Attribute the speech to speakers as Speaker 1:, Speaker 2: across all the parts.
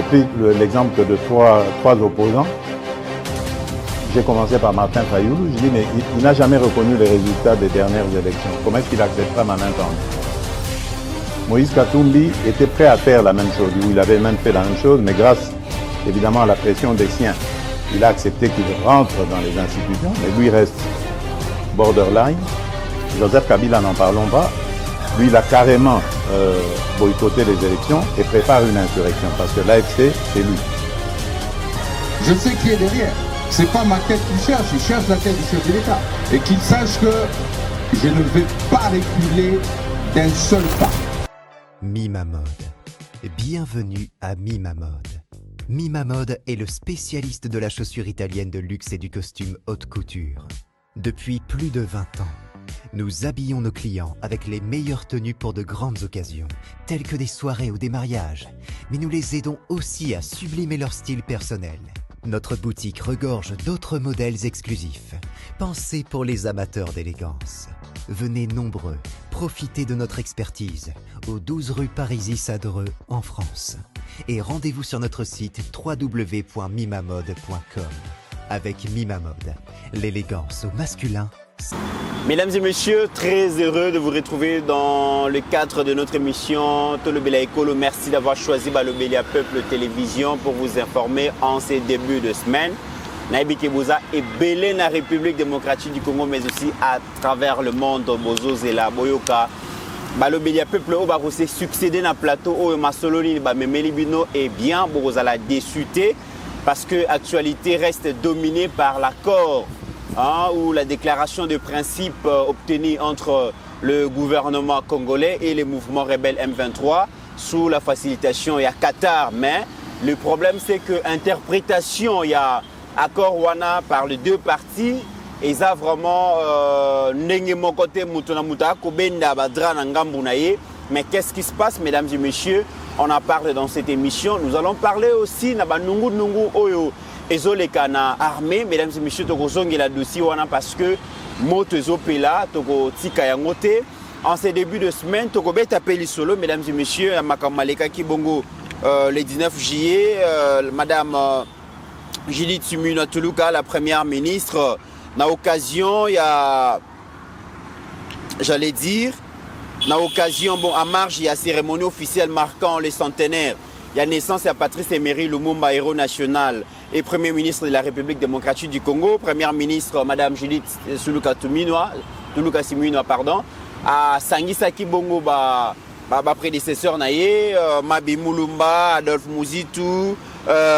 Speaker 1: pris l'exemple de trois opposants. J'ai commencé par Martin Fayoulou. Je dis, mais il n'a jamais reconnu les résultats des dernières élections. Comment est-ce qu'il acceptera ma main tendue? Moïse Katumbi était prêt à faire la même chose. Il avait même fait la même chose, mais grâce évidemment à la pression des siens, il a accepté qu'il rentre dans les institutions, mais lui reste borderline. Joseph Kabila, n'en parlons pas. Lui, il a carrément boycotté les élections et prépare une insurrection parce que l'AFC, c'est lui.
Speaker 2: Je sais qui est derrière. C'est pas ma tête qu'il cherche, il cherche la tête du chef de l'État. Et qu'il sache que je ne vais pas reculer d'un seul pas.
Speaker 3: Mima Mode. Bienvenue à Mima Mode. Mima Mode est le spécialiste de la chaussure italienne de luxe et du costume haute couture. Depuis plus de 20 ans, nous habillons nos clients avec les meilleures tenues pour de grandes occasions, telles que des soirées ou des mariages, mais nous les aidons aussi à sublimer leur style personnel. Notre boutique regorge d'autres modèles exclusifs, pensés pour les amateurs d'élégance. Venez nombreux, profitez de notre expertise au 12 rue Parisis-Sadreux en France. Et rendez-vous sur notre site www.mimamode.com. Avec Mima Mode, l'élégance au masculin.
Speaker 4: Mesdames et messieurs, très heureux de vous retrouver dans le cadre de notre émission Tolobela Ekolo. Merci d'avoir choisi Balobelia Peuple Télévision pour vous informer en ces débuts de semaine. Naïbi Kebouza est belé na République démocratique du Congo, mais aussi à travers le monde. Bozo Zela Boyoka Balobelia Peuple Oba s'est succédé dans le plateau au Masoloni Bamemeli Bino et bien Bozala déçuté parce que l'actualité reste dominée par l'accord ou la déclaration de principe obtenue entre le gouvernement congolais et les mouvements rebelles M23 sous la facilitation et à Qatar. Mais le problème c'est que l'interprétation, il y a accord wana par les deux parties et ça vraiment n'engagement côté mutuna muta kobenda badra na ngambu na ye. Mais qu'est-ce qui se passe, mesdames et messieurs? On en parle dans cette émission. Nous allons parler aussi na banungu nungu oyo ezoleka na armée, mesdames et messieurs, toko zongela dossier wana parce que moto ezopela toko tika yango te. En ces débuts de semaine toko beta peli solo, mesdames et messieurs, à Makamaleka Kibongo le 19 juillet, madame Judith Suminwa Tuluka, la première ministre, na occasion, il y a, j'allais dire, na occasion, bon, à marge, il y a cérémonie officielle marquant les centenaires. Il y a naissance à Patrice Emery Lumumba, héros national et Premier ministre de la République démocratique du Congo. Première ministre, madame Judith Tuluka Suminwa, pardon, à Sangisa Kibongo, prédécesseur naye, Mabi Mulumba, Adolphe Muzitu,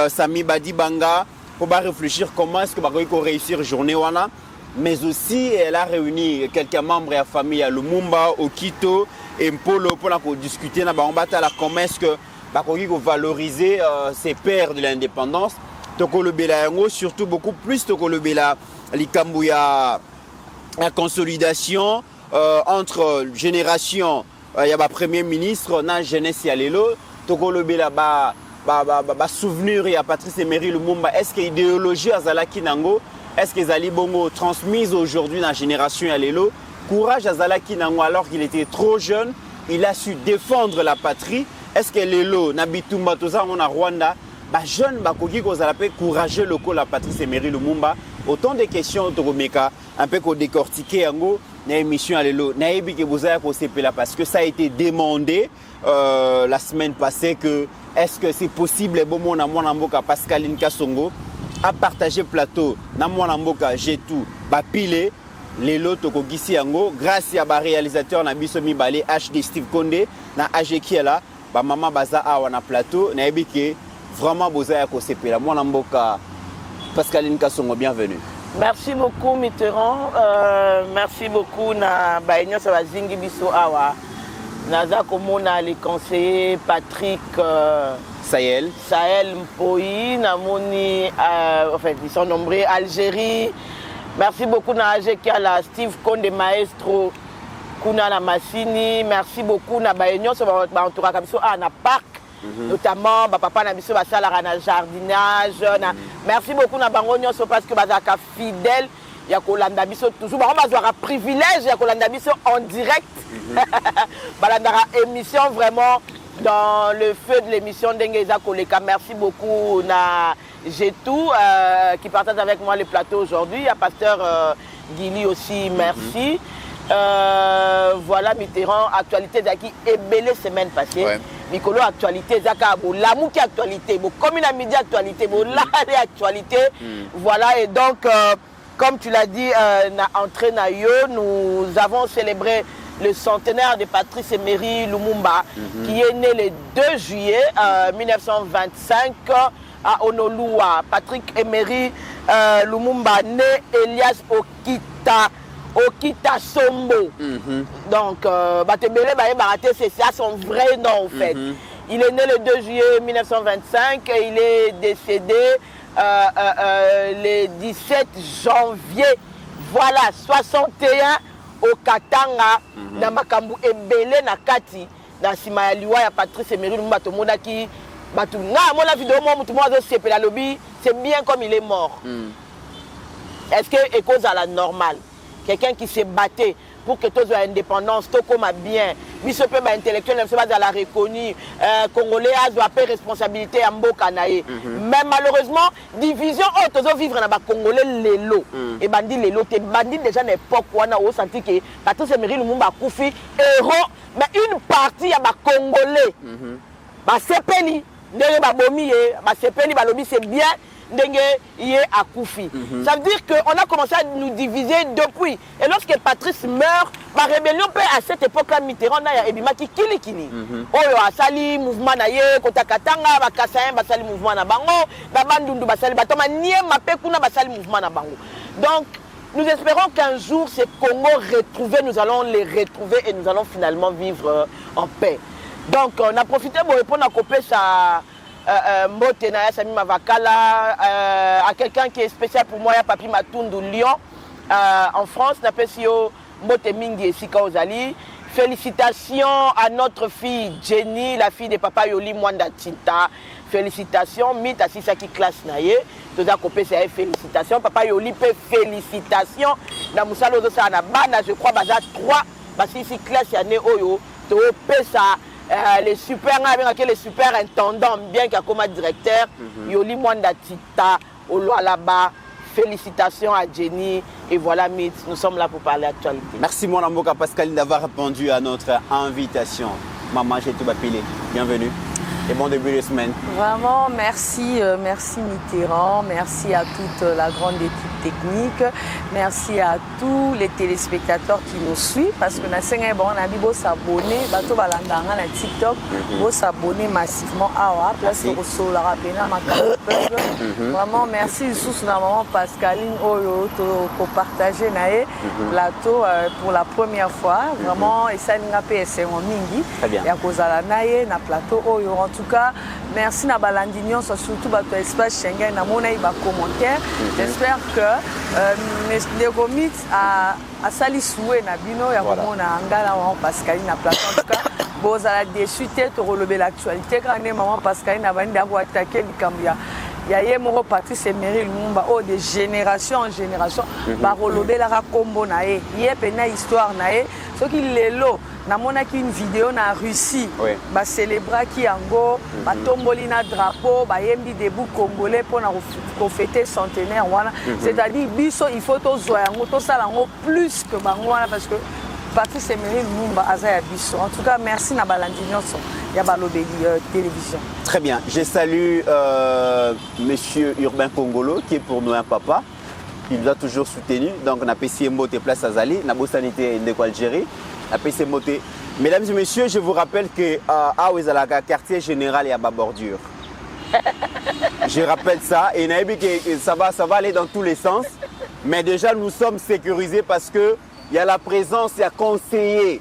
Speaker 4: Sami Badibanga, pour réfléchir comment est-ce que va réussir journée wana. Mais aussi elle a réuni quelques membres de la famille à Lumumba, Okito et Mpolo pour discuter comment est-ce que va valoriser ces pères de l'indépendance. Toko le bela surtout beaucoup plus toko le bela likambuya la consolidation entre générations. Il y a un premier ministre na jeunesse ya lelo toko le bela souvenir à Patrice Emery Lumumba. Est-ce que l'idéologie à Zalaki Nango, est-ce que Zali Bongo transmise aujourd'hui dans la génération à Lelo? Courage à Zalaki Nango alors qu'il était trop jeune, il a su défendre la patrie. Est-ce que Lelo, Nabitumba, tout ça, on a Rwanda, jeune, Bakoki, courageux local la Patrice Emery Lumumba? Autant de questions, Toromeka, un peu qu'on décortiquer Yango, dans l'émission à Lelo, parce que ça a été demandé la semaine passée que est-ce que c'est possible bon mon Mboka Pascaline Kasongo à partager plateau na mwana mboka Jetou bapile lelo toko gisi yango grâce à ba réalisateur na biso mibale HD Steve Konde na Ajekiela ba mama baza awa na plateau na ebike vraiment bozaya ko sepela mwana mboka Pascaline Kasongo, bienvenue.
Speaker 5: Merci beaucoup Mitterrand, merci beaucoup na baigno sa bazingi biso awa. Naza komona les conseillers Patrick
Speaker 4: Sahel
Speaker 5: Mpoyi, Namoni, enfin ils sont nombreux, Algérie. Merci beaucoup na Ajekiala, Steve Konde Maestro, Kuna na Massini. Merci beaucoup na baigno sa entourage comme ça na parc. Notamment papa na biso basala na jardinage na. Merci beaucoup na bango nyonso parce que bazaka fidèle ya kolanda biso toujours ba bazwaka privilège ya kolanda biso en direct. Balandara émission vraiment dans le feu de l'émission Ndengeza Koleka. Merci beaucoup na Jetou qui partage avec moi le plateau aujourd'hui. Il y a pasteur Guili aussi, merci. Voilà Mitterrand, actualité d'Aki est belle semaine passée. Ouais. Mikolo actualité Zaka l'amour qui actualité, comme une midi actualité, la actualité. Voilà, et donc comme tu l'as dit, entré Nayo, nous avons célébré le centenaire de Patrice Emery Lumumba, qui est né le 2 juillet 1925 à Honolulu. Patrick Emery Lumumba, né Elias Okita Sombo. Donc, c'est ça son vrai nom en fait. Il est né le 2 juillet 1925 et il est décédé le 17 janvier. Voilà, 61 au Katanga, na makambu ebele na kati, na sima ya liwa ya Patrice Emery Lumumba tomona ki batu nga mona vidéo mo mutu mo azo sepela lobi, c'est bien comme il est mort. Est-ce que est cause à la normale? Quelqu'un qui s'est battu pour que tous soient indépendance, tout comme bien. Bisope ba intellectuel, ne pas la reconnu. Congolais a doit payer responsabilité à Mboka naé. Mais malheureusement, division tous vivre dans Congolais lelo. Et bandi lelo, te bandi déjà n'époque où on a senti que Patrice Emery Lumumba Koufi héros, mais une partie à ba Congolais. Ba sepeli, ndenge ba bomi ba sepeli ba lobi c'est bien. À Koufi. Ça veut dire qu'on a commencé à nous diviser depuis. Et lorsque Patrice meurt, la rébellion peut à cette époque-là, Mitterrand a ebima ki kili. Oyo asali mouvement na ye, kota katanga, bakasayen basali mouvement na bango, babandundu basali batoma nie mape kuna basali mouvement na bango. Donc nous espérons qu'un jour ces Congos retrouvés, nous allons les retrouver et nous allons finalement vivre en paix. Donc on a profité pour répondre à Copé ça. Mbote na Sami Mavakala, à quelqu'un qui est spécial pour moi, Papi Matundu Lyon, en France, Napesio Mbote Mingi et Sika Ozali. Félicitations à notre fille Jenny, la fille de Papa Yoli Mwanda Tinta. Félicitations, Mita Sisaki classe naye. Toza kopé c'est félicitations. Papa Yoli pe félicitations. Na musalo zo sa na bana, je crois baza 3 basi si classe ya ne oyo to pesa. Les super intendants, bien qu'il y a comme directeur, Yoli Mwanda Tita, Oloa là-bas. Félicitations à Jenny. Et voilà, Mitz, nous sommes là pour parler actualité.
Speaker 4: Merci, mon amour Pascaline, d'avoir répondu à notre invitation. Maman, j'ai tout bapilé. Bienvenue. Et bon début de semaine.
Speaker 6: Vraiment, merci, merci Mitterrand, merci à toute la grande équipe technique, merci à tous les téléspectateurs qui nous suivent parce que on a dit s'abonner, bateau balandanga na TikTok, s'abonner massivement à place au sol la rapena Vraiment, merci sous la maman Pascaline Oyo pour partager naé plateau pour la première fois. Vraiment, et ça n'a pas été en mingi. Il y a cause à la naé na plateau Oyo. En tout cas, merci na balandinion, surtout bato espace Schengen na mona iba commentaire. J'espère que les comics a sali soué na bino ya mona angala wa Pascaline na plateau. En tout cas, vous allez déçu tête relever l'actualité quand maman Pascaline a bandi d'avoir attaqué le Cambia. Il y a Moro Patrice Emery Lumumba de génération en génération ba relever la combo naé. Il y a une histoire naé. Ce qui est là, on a une vidéo en Russie, ba célébrer qui ango, ba tomboli na drapeau, ba yembi debout congolais pour fêter centenaire voilà. C'est-à-dire biso il faut to zoyango to salango plus que bango parce que Patrice Emery Lumumba azaya biso. En tout cas, merci na balandinyo so ya balobeli télévision.
Speaker 4: Très bien. Je salue monsieur Urbain Congolo qui est pour nous un papa. Il nous a toujours soutenu. Donc, on a payé Mbote Place Azali, on a sanité de Algérie, on a payé Mbote. Mesdames et messieurs, je vous rappelle que à Ouezalaga, quartier général, il y a ma bordure. Je rappelle ça. Et ça va aller dans tous les sens. Mais déjà, nous sommes sécurisés parce que il y a la présence, il y a conseiller.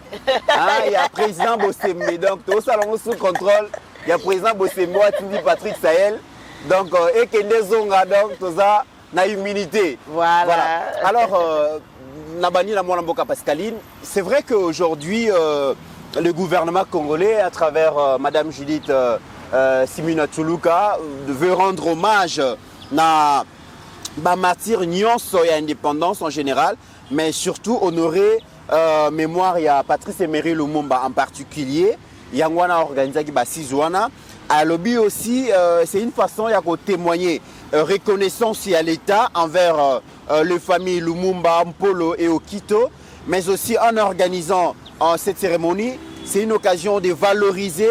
Speaker 4: Il y a président Bossembe. Donc, tout ça, on est sous contrôle. Il y a président Bossembe, Patrick Sahel. Donc, et que les zonga, donc, tout ça. Na humilité.
Speaker 5: Voilà.
Speaker 4: Alors, Nabani Namoulamboka Pascaline, c'est vrai qu'aujourd'hui, le gouvernement congolais, à travers Madame Judith Simina Tchuluka, veut rendre hommage à la martyr Nyonso et à l'indépendance en général, mais surtout honorer mémoire à Patrice Emery Lumumba en particulier. Yangwana organisé qui Basizwana. À lobby aussi, c'est une façon de témoigner reconnaissance à l'État envers les familles Lumumba, Mpolo et Okito, mais aussi en organisant cette cérémonie, c'est une occasion de valoriser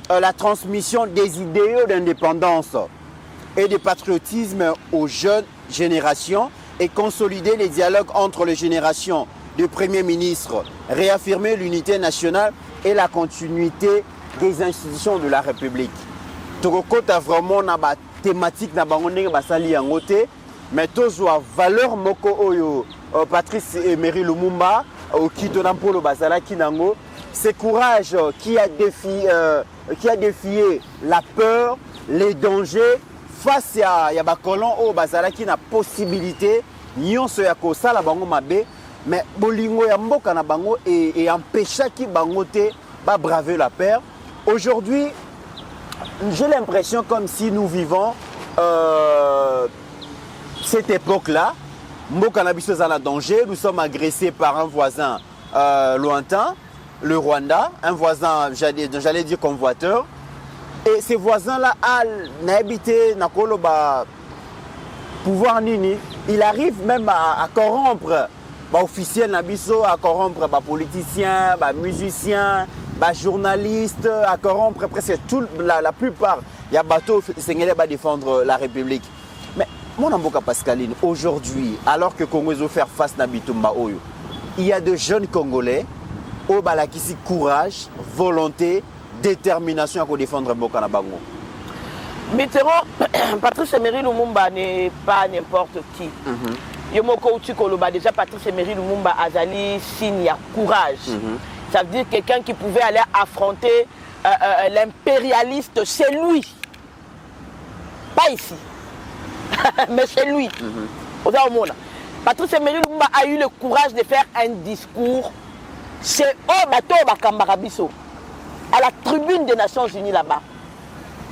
Speaker 4: la transmission des idéaux d'indépendance et de patriotisme aux jeunes générations et consolider les dialogues entre les générations de premiers ministres, réaffirmer l'unité nationale et la continuité des institutions de la République. Tokokota a vraiment na ba thématique na bango ndenge basali yango te, mais tozwa valeur moko oyo Patrice Emery Lumumba Okito na Mpolo bazalaki nango, ce courage qui a défié la peur, les dangers face à ya ba colon o bazalaki na possibilité nyonso ya kosala bango mabe, mais bolingo ya mboka na bango et empêchaki bango te ba braver la peur. Aujourd'hui, j'ai l'impression comme si nous vivons cette époque-là. Mboka na biso za na danger, nous sommes agressés par un voisin lointain, le Rwanda, un voisin, j'allais dire convoiteur. Et ces voisins-là, n'habité na koloba pouvoir nini, il arrive même à corrompre officiels na biso, à corrompre politiciens, musiciens, journalistes, à corrompre presque la plupart. Il y a bateau Sengele va défendre la République. Mais mon amboka Pascaline, aujourd'hui, alors que Congo veut faire face à Bitumba Oyo, il y a de jeunes Congolais au balakisi courage, volonté, détermination à défendre Mboka na bango.
Speaker 5: Mitterrand, Patrice Emery Lumumba n'est pas n'importe qui. Yomoko Utikoloba, déjà Patrice Emery Lumumba azali signe à courage. Ça veut dire quelqu'un qui pouvait aller affronter l'impérialiste chez lui. Pas ici, mais chez lui. Patrice Emery Lumumba a eu le courage de faire un discours chez Obato Bakambarabiso, à la tribune des Nations Unies là-bas,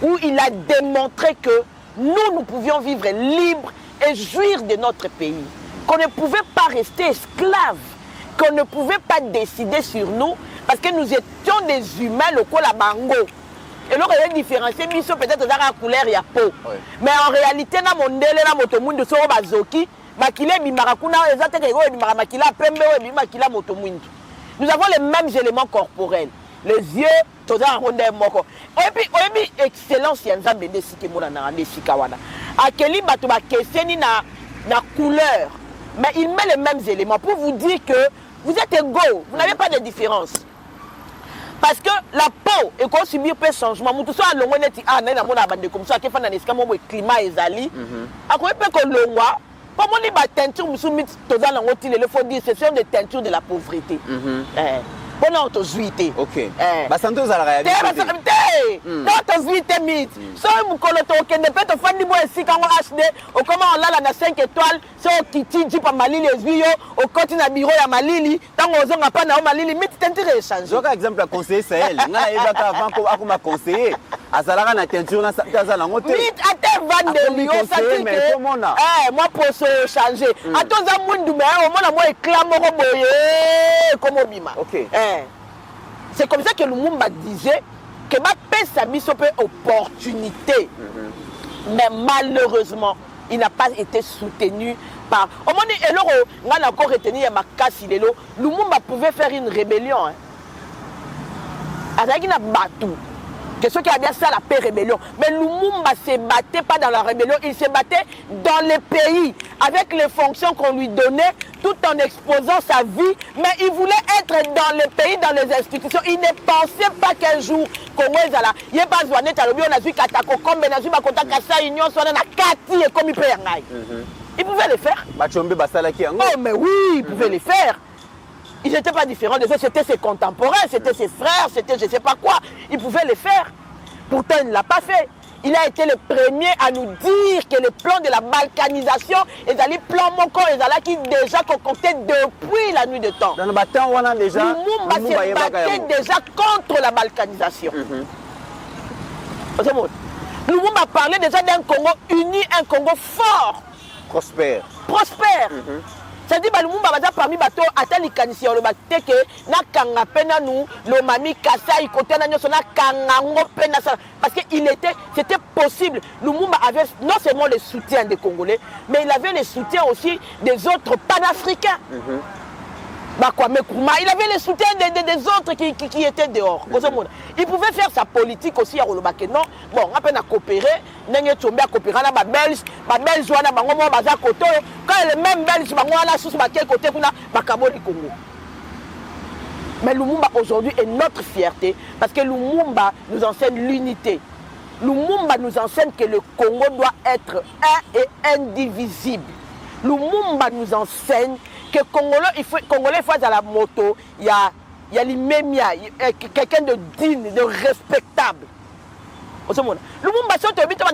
Speaker 5: où il a démontré que nous pouvions vivre libres et jouir de notre pays. Qu'on ne pouvait pas rester esclaves, qu'on ne pouvait pas décider sur nous, parce que nous étions des humains locaux à Bango. Et là, il y a différencié, peut-être dans la couleur, il y a peau. Mais en réalité, dans mon délai, dans mon monde de Soro Bazoki, nous avons les mêmes éléments corporels. Les yeux, tout ça, et puis, excellence, il y a un peu de Sikawana. Akeli Batouba Kesseni na couleur. Mais il met les mêmes éléments pour vous dire que vous êtes égaux, vous n'avez pas de différence. Parce que la peau est qu'on subit peu changement. Tout ça, l'on est comme ça, qui fait un climat ezali. À quoi peut qu'on le voit? Comme on dit, teinture, il faut dire que ce sont des teintures de la pauvreté. Bon, on juité.
Speaker 4: Ok. Bah, ça nous a la réalité.
Speaker 5: Non, tu juité, mythe. Si vous connaissez, ne peut te faire du bon ici quand on HD, ou comment on l'a la 5 étoiles, si on quitte, dit pas Malili, les vieux, au continent à bureau à Malili, tant qu'on n'a pas na Malili, mais tu t'intéresse changer.
Speaker 4: Je vois exemple à conseiller Sahel. On a évoqué avant qu'on m'a conseillé. À Zalara, na teinture, na Zalara, on
Speaker 5: mythe, à tes vannes de Lyon, ça dit que. Moi, pour se changer. À ton amour, moi, éclat, moi, comme au bima.
Speaker 4: Ok.
Speaker 5: C'est comme ça que Lumumba disait que ma paix s'habille sur opportunité. Mais malheureusement, il n'a pas été soutenu par. Au moment où on a encore retenu ma casse, Lumumba pouvait faire une rébellion. Avec une batou. Que ceux qui avaient ça la paix rébellion. Mais Lumumba ne se battait pas dans la rébellion, il se battait dans les pays, avec les fonctions qu'on lui donnait, tout en exposant sa vie. Mais il voulait être dans les pays, dans les institutions. Il ne pensait pas qu'un jour, Congo est là. Il n'y a pas besoin d'être à l'objet, on a vu Katako, comme on a vu Kassa Union, soit dans la Kati et comme il peut y aller. Il pouvait le faire. Oh, mais oui, il pouvait le faire. Ils n'étaient pas différents des autres, c'était ses contemporains, c'était ses frères, c'était je ne sais pas quoi. Il pouvait le faire. Pourtant, il ne l'a pas fait. Il a été le premier à nous dire que le plan de la balkanisation, les alliés plans Moko, les alliés qui déjà concoctaient depuis la nuit de temps.
Speaker 4: Dans le bâton, on a déjà.
Speaker 5: Lumumba se battait déjà contre la balkanisation. Lumumba parlait déjà d'un Congo uni, un Congo fort.
Speaker 4: Prospère.
Speaker 5: Prospère. C'est-à-dire que Lumumba va parmi bateau ata likanisi le bateke na kanga pena nous le mami kasa il côté na nyosona kanga ngo pena ça parce que c'était possible. Lumumba avait non seulement le soutien des Congolais mais il avait le soutien aussi des autres panafricains. Il avait le soutien des autres qui étaient dehors. Il pouvait faire sa politique aussi à Rolobake. Non, bon, on a peine à coopérer. On a coopéré avec les Belges. Les Belges, quand les mêmes Belges, on a sous quel côté on a Congo. Mais Lumumba aujourd'hui est notre fierté parce que Lumumba nous enseigne l'unité. Lumumba nous enseigne que le Congo doit être un et indivisible. Lumumba nous enseigne que Congolais face à la moto, il y a l'immémia, quelqu'un de digne, de respectable. Lumumba si on te dit que tu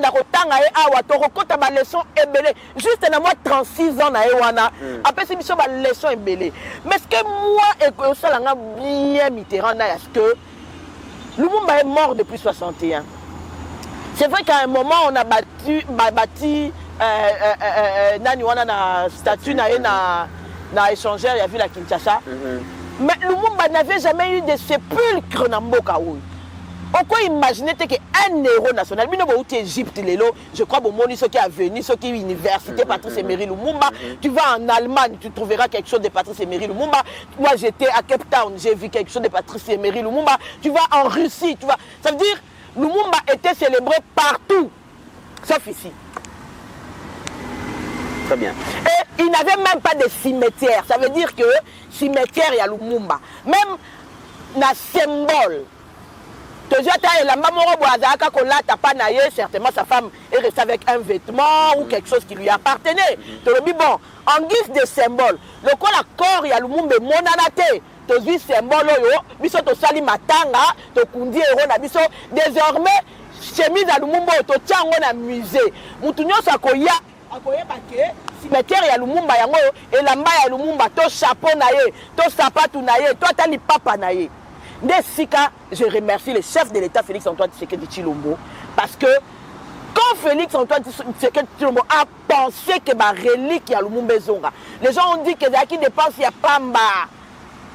Speaker 5: as ma leçon ébélée. Juste à moi 36 ans, après c'est une leçon ébélée. Mais ce que moi et ça l'a bien Mitterrand, est-ce que Lumumba est mort depuis 61. C'est vrai qu'à un moment on a bâti nani wana na statue na échangeur, il y a vu la Kinshasa. Mais Lumumba n'avait jamais eu de sépulcre dans Mboka. On peut imaginer qu'un héros national, Égypte, je crois que ceux qui sont venus, ceux qui sont université, Patrice Emery Lumumba, tu vas en Allemagne, tu trouveras quelque chose de Patrice Emery Lumumba. Moi j'étais à Cape Town, j'ai vu quelque chose de Patrice Emery Lumumba. Tu vas en Russie, tu vas. Ça veut dire Lumumba était célébré partout, sauf ici.
Speaker 4: Très bien.
Speaker 5: Et il n'avait même pas de cimetière. Ça veut dire que cimetière, il y a Lumumba. Même na symbole. Certainement sa femme est restée avec un vêtement ou quelque chose qui lui appartenait. Bon, en guise de symbole, le corps il y a Lumumba monanate. Tu symbole biso to sali matanga to kundi ero na biso désormais chemise à Lumumba to tiango na musée. Mutu nyoso akoya baké cimetière ya Lumumba yango elamba ya Lumumba to chapeau na ye to sapatu na ye to atali papa na ye. Nesika, je remercie le chef de l'État Félix Antoine Tshisekedi Tshilombo parce que quand Félix Antoine Tshisekedi Tshilombo a pensé que ma relique ya Lumumba zonga, les gens ont dit que qui dépense ya pamba.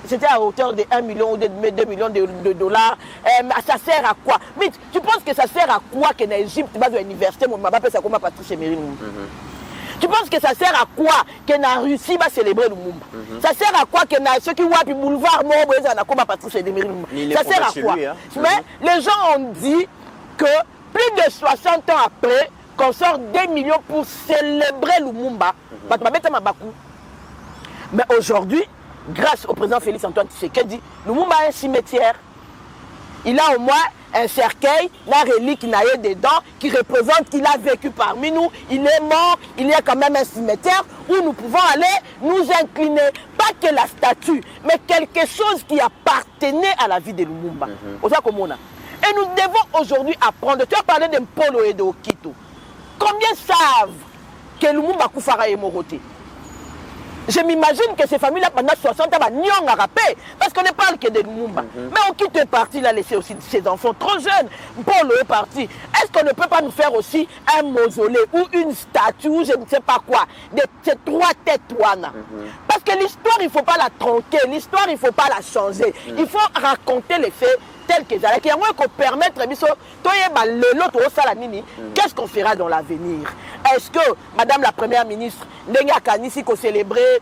Speaker 5: C'était à hauteur de 1 million ou de 2 millions de dollars. Ça sert à quoi? Mais tu penses que ça sert à quoi que l'Égypte va à l'université, mon papa ça comme Patrice Emery Lumumba? Tu penses que ça sert à quoi que la Russie va célébrer Lumumba? Ça sert à quoi que ceux qui voient le boulevard comme Patrice Emery Lumumba? Ça sert à quoi? Mais les gens ont dit que plus de 60 ans après, qu'on sort 2 millions pour célébrer Lumumba. Mais aujourd'hui, grâce au président Félix Antoine Tshisekedi, Lumumba a un cimetière. Il a au moins un cercueil, la relique naïe dedans, qui représente qu'il a vécu parmi nous. Il est mort, il y a quand même un cimetière où nous pouvons aller nous incliner. Pas que la statue, mais quelque chose qui appartenait à la vie de Lumumba. Et nous devons aujourd'hui apprendre. Tu as parlé de Mpolo et de Okito. Combien savent que Lumumba Koufara est moroté? Je m'imagine que ces familles-là, pendant 60 ans, n'y ont rappé, parce qu'on ne parle que de Lumumba. Mais on quitte est parti, il a laissé aussi ses enfants trop jeunes. Paul est parti. Est-ce qu'on ne peut pas nous faire aussi un mausolée ou une statue ou je ne sais pas quoi, de ces 3 têtes wana? Parce que l'histoire, il ne faut pas la tronquer, l'histoire, il ne faut pas la changer. Il faut raconter les faits tels que ça. Il y a moins qu'on permette, qu'est-ce qu'on fera dans l'avenir? Est-ce que, Madame la Première ministre, Ndenge Kanisi qu'on célébrait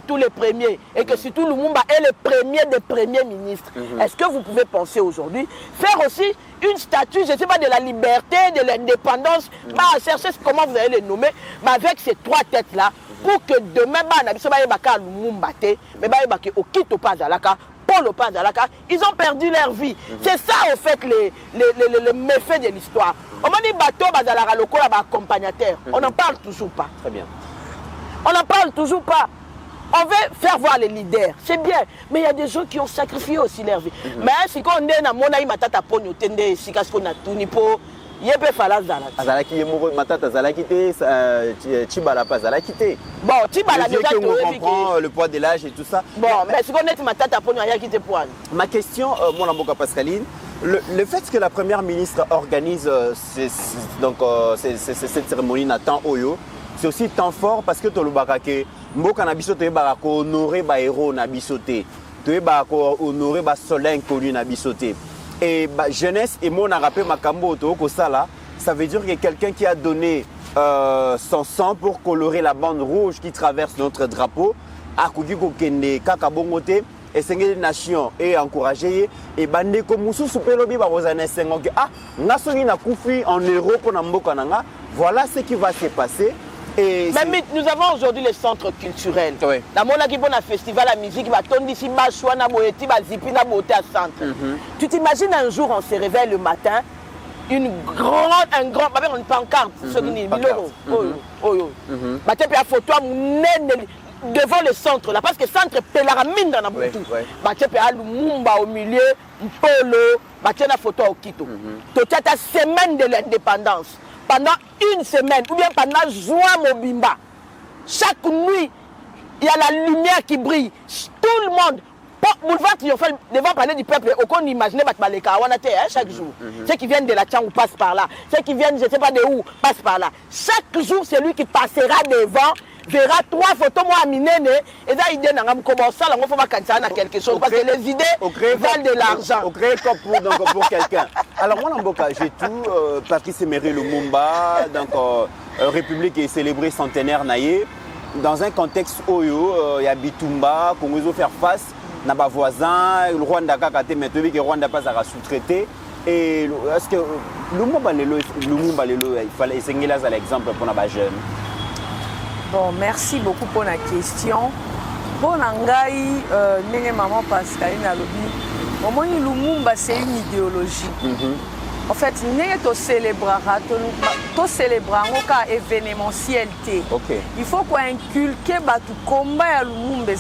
Speaker 5: tous les premiers et que surtout Lumumba est le premier des premiers ministres, est-ce que vous pouvez penser aujourd'hui faire aussi une statue, je ne sais pas, de la liberté, de l'indépendance, chercher comment vous allez les nommer, mais avec ces 3 têtes-là, pour que demain, Lumumba, mais Okito Pazalaka, Paul Pazalaka, ils ont perdu leur vie. C'est ça, au fait, le méfait de l'histoire. On m'a dit bateau Bazalaka Loko là accompagnateur. On n'en parle toujours pas.
Speaker 4: Très bien.
Speaker 5: On n'en parle toujours pas. On veut faire voir les leaders, c'est bien, mais il y a des gens qui ont sacrifié aussi leur vie. Mais si on est dans mon aïe matata pogno tende si qu'est-ce qu'on a tout nipo, il peut falloir zala.
Speaker 4: Zalaki yemoro matata zalaki te Tshibala pas zalaki te.
Speaker 5: Bon, Tshibala déjà
Speaker 4: on comprend le poids de l'âge et tout ça.
Speaker 5: Bon, mais si on est matata pogno ya qui te poigne.
Speaker 4: Ma question, mon amboka Pascaline. Le fait que la première ministre organise cette cérémonie Nathan Oyo, c'est aussi temps fort parce que Tolobakake, mboka na biso toyebaka ko honorer ba héros na biso te toyebaka ko honorer ba soldats inconnus na biso te et ba jeunesse et mon rappel makambo to ko sala ça veut dire que quelqu'un qui a donné son sang pour colorer la bande rouge qui traverse notre drapeau a koki ko kende kaka bongo te et sengeli nation et encourager et bande ko mususu pelobi ba rozana sengo que ah ngasongi na kufi en héros pour na mboka nanga voilà ce qui va se passer. Et
Speaker 5: mais nous avons aujourd'hui les centres culturels.
Speaker 4: Oui.
Speaker 5: Dans mon équipe, on a un festival à musique, va tourner ici, Bachoua, Naboeti, Bazipi, Naboté à centre. Tu t'imagines un jour, on se réveille le matin, un grand, une pancarte, devant le centre, là, parce que le centre, c'est la mine dans la boutique. Lumumba au milieu, Mpolo, la photo au Quito. Tu as ta semaine de l'indépendance. Pendant une semaine, ou bien pendant juin Mobimba, chaque nuit, il y a la lumière qui brille. Tout le monde, boulevard triomphal, devant parler du peuple, aucun n'imaginait Batmaleka, chaque jour. Ceux qui viennent de la Tchang passent par là. Ceux qui viennent, je ne sais pas de où, passent par là. Chaque jour, celui qui passera devant verra 3 photos, moi, à Minene, et là, il dit, comment ça, on va faire quelque chose, parce que les idées valent de l'argent.
Speaker 4: On crée pour quelqu'un. Alors, moi, j'ai tout, Patrice Emery Lumumba, donc, République est célébrée centenaire naïe, dans un contexte où il y a Bitumba, qu'on veut faire face, n'a pas voisin, le Rwanda Kakate, mais tu vois que le Rwanda pas à sous-traiter. Et est-ce que Lumumba, il fallait essayer là l'exemple pour les jeunes?
Speaker 6: Bon, merci beaucoup pour la question. Bon, Nangaï, maman Pascaline a lobby. Au moins, Lumumba, c'est une idéologie. En fait, nous célébrera, nous célébrons un événementiel. Il faut qu'on inculque le combat à Lumumba.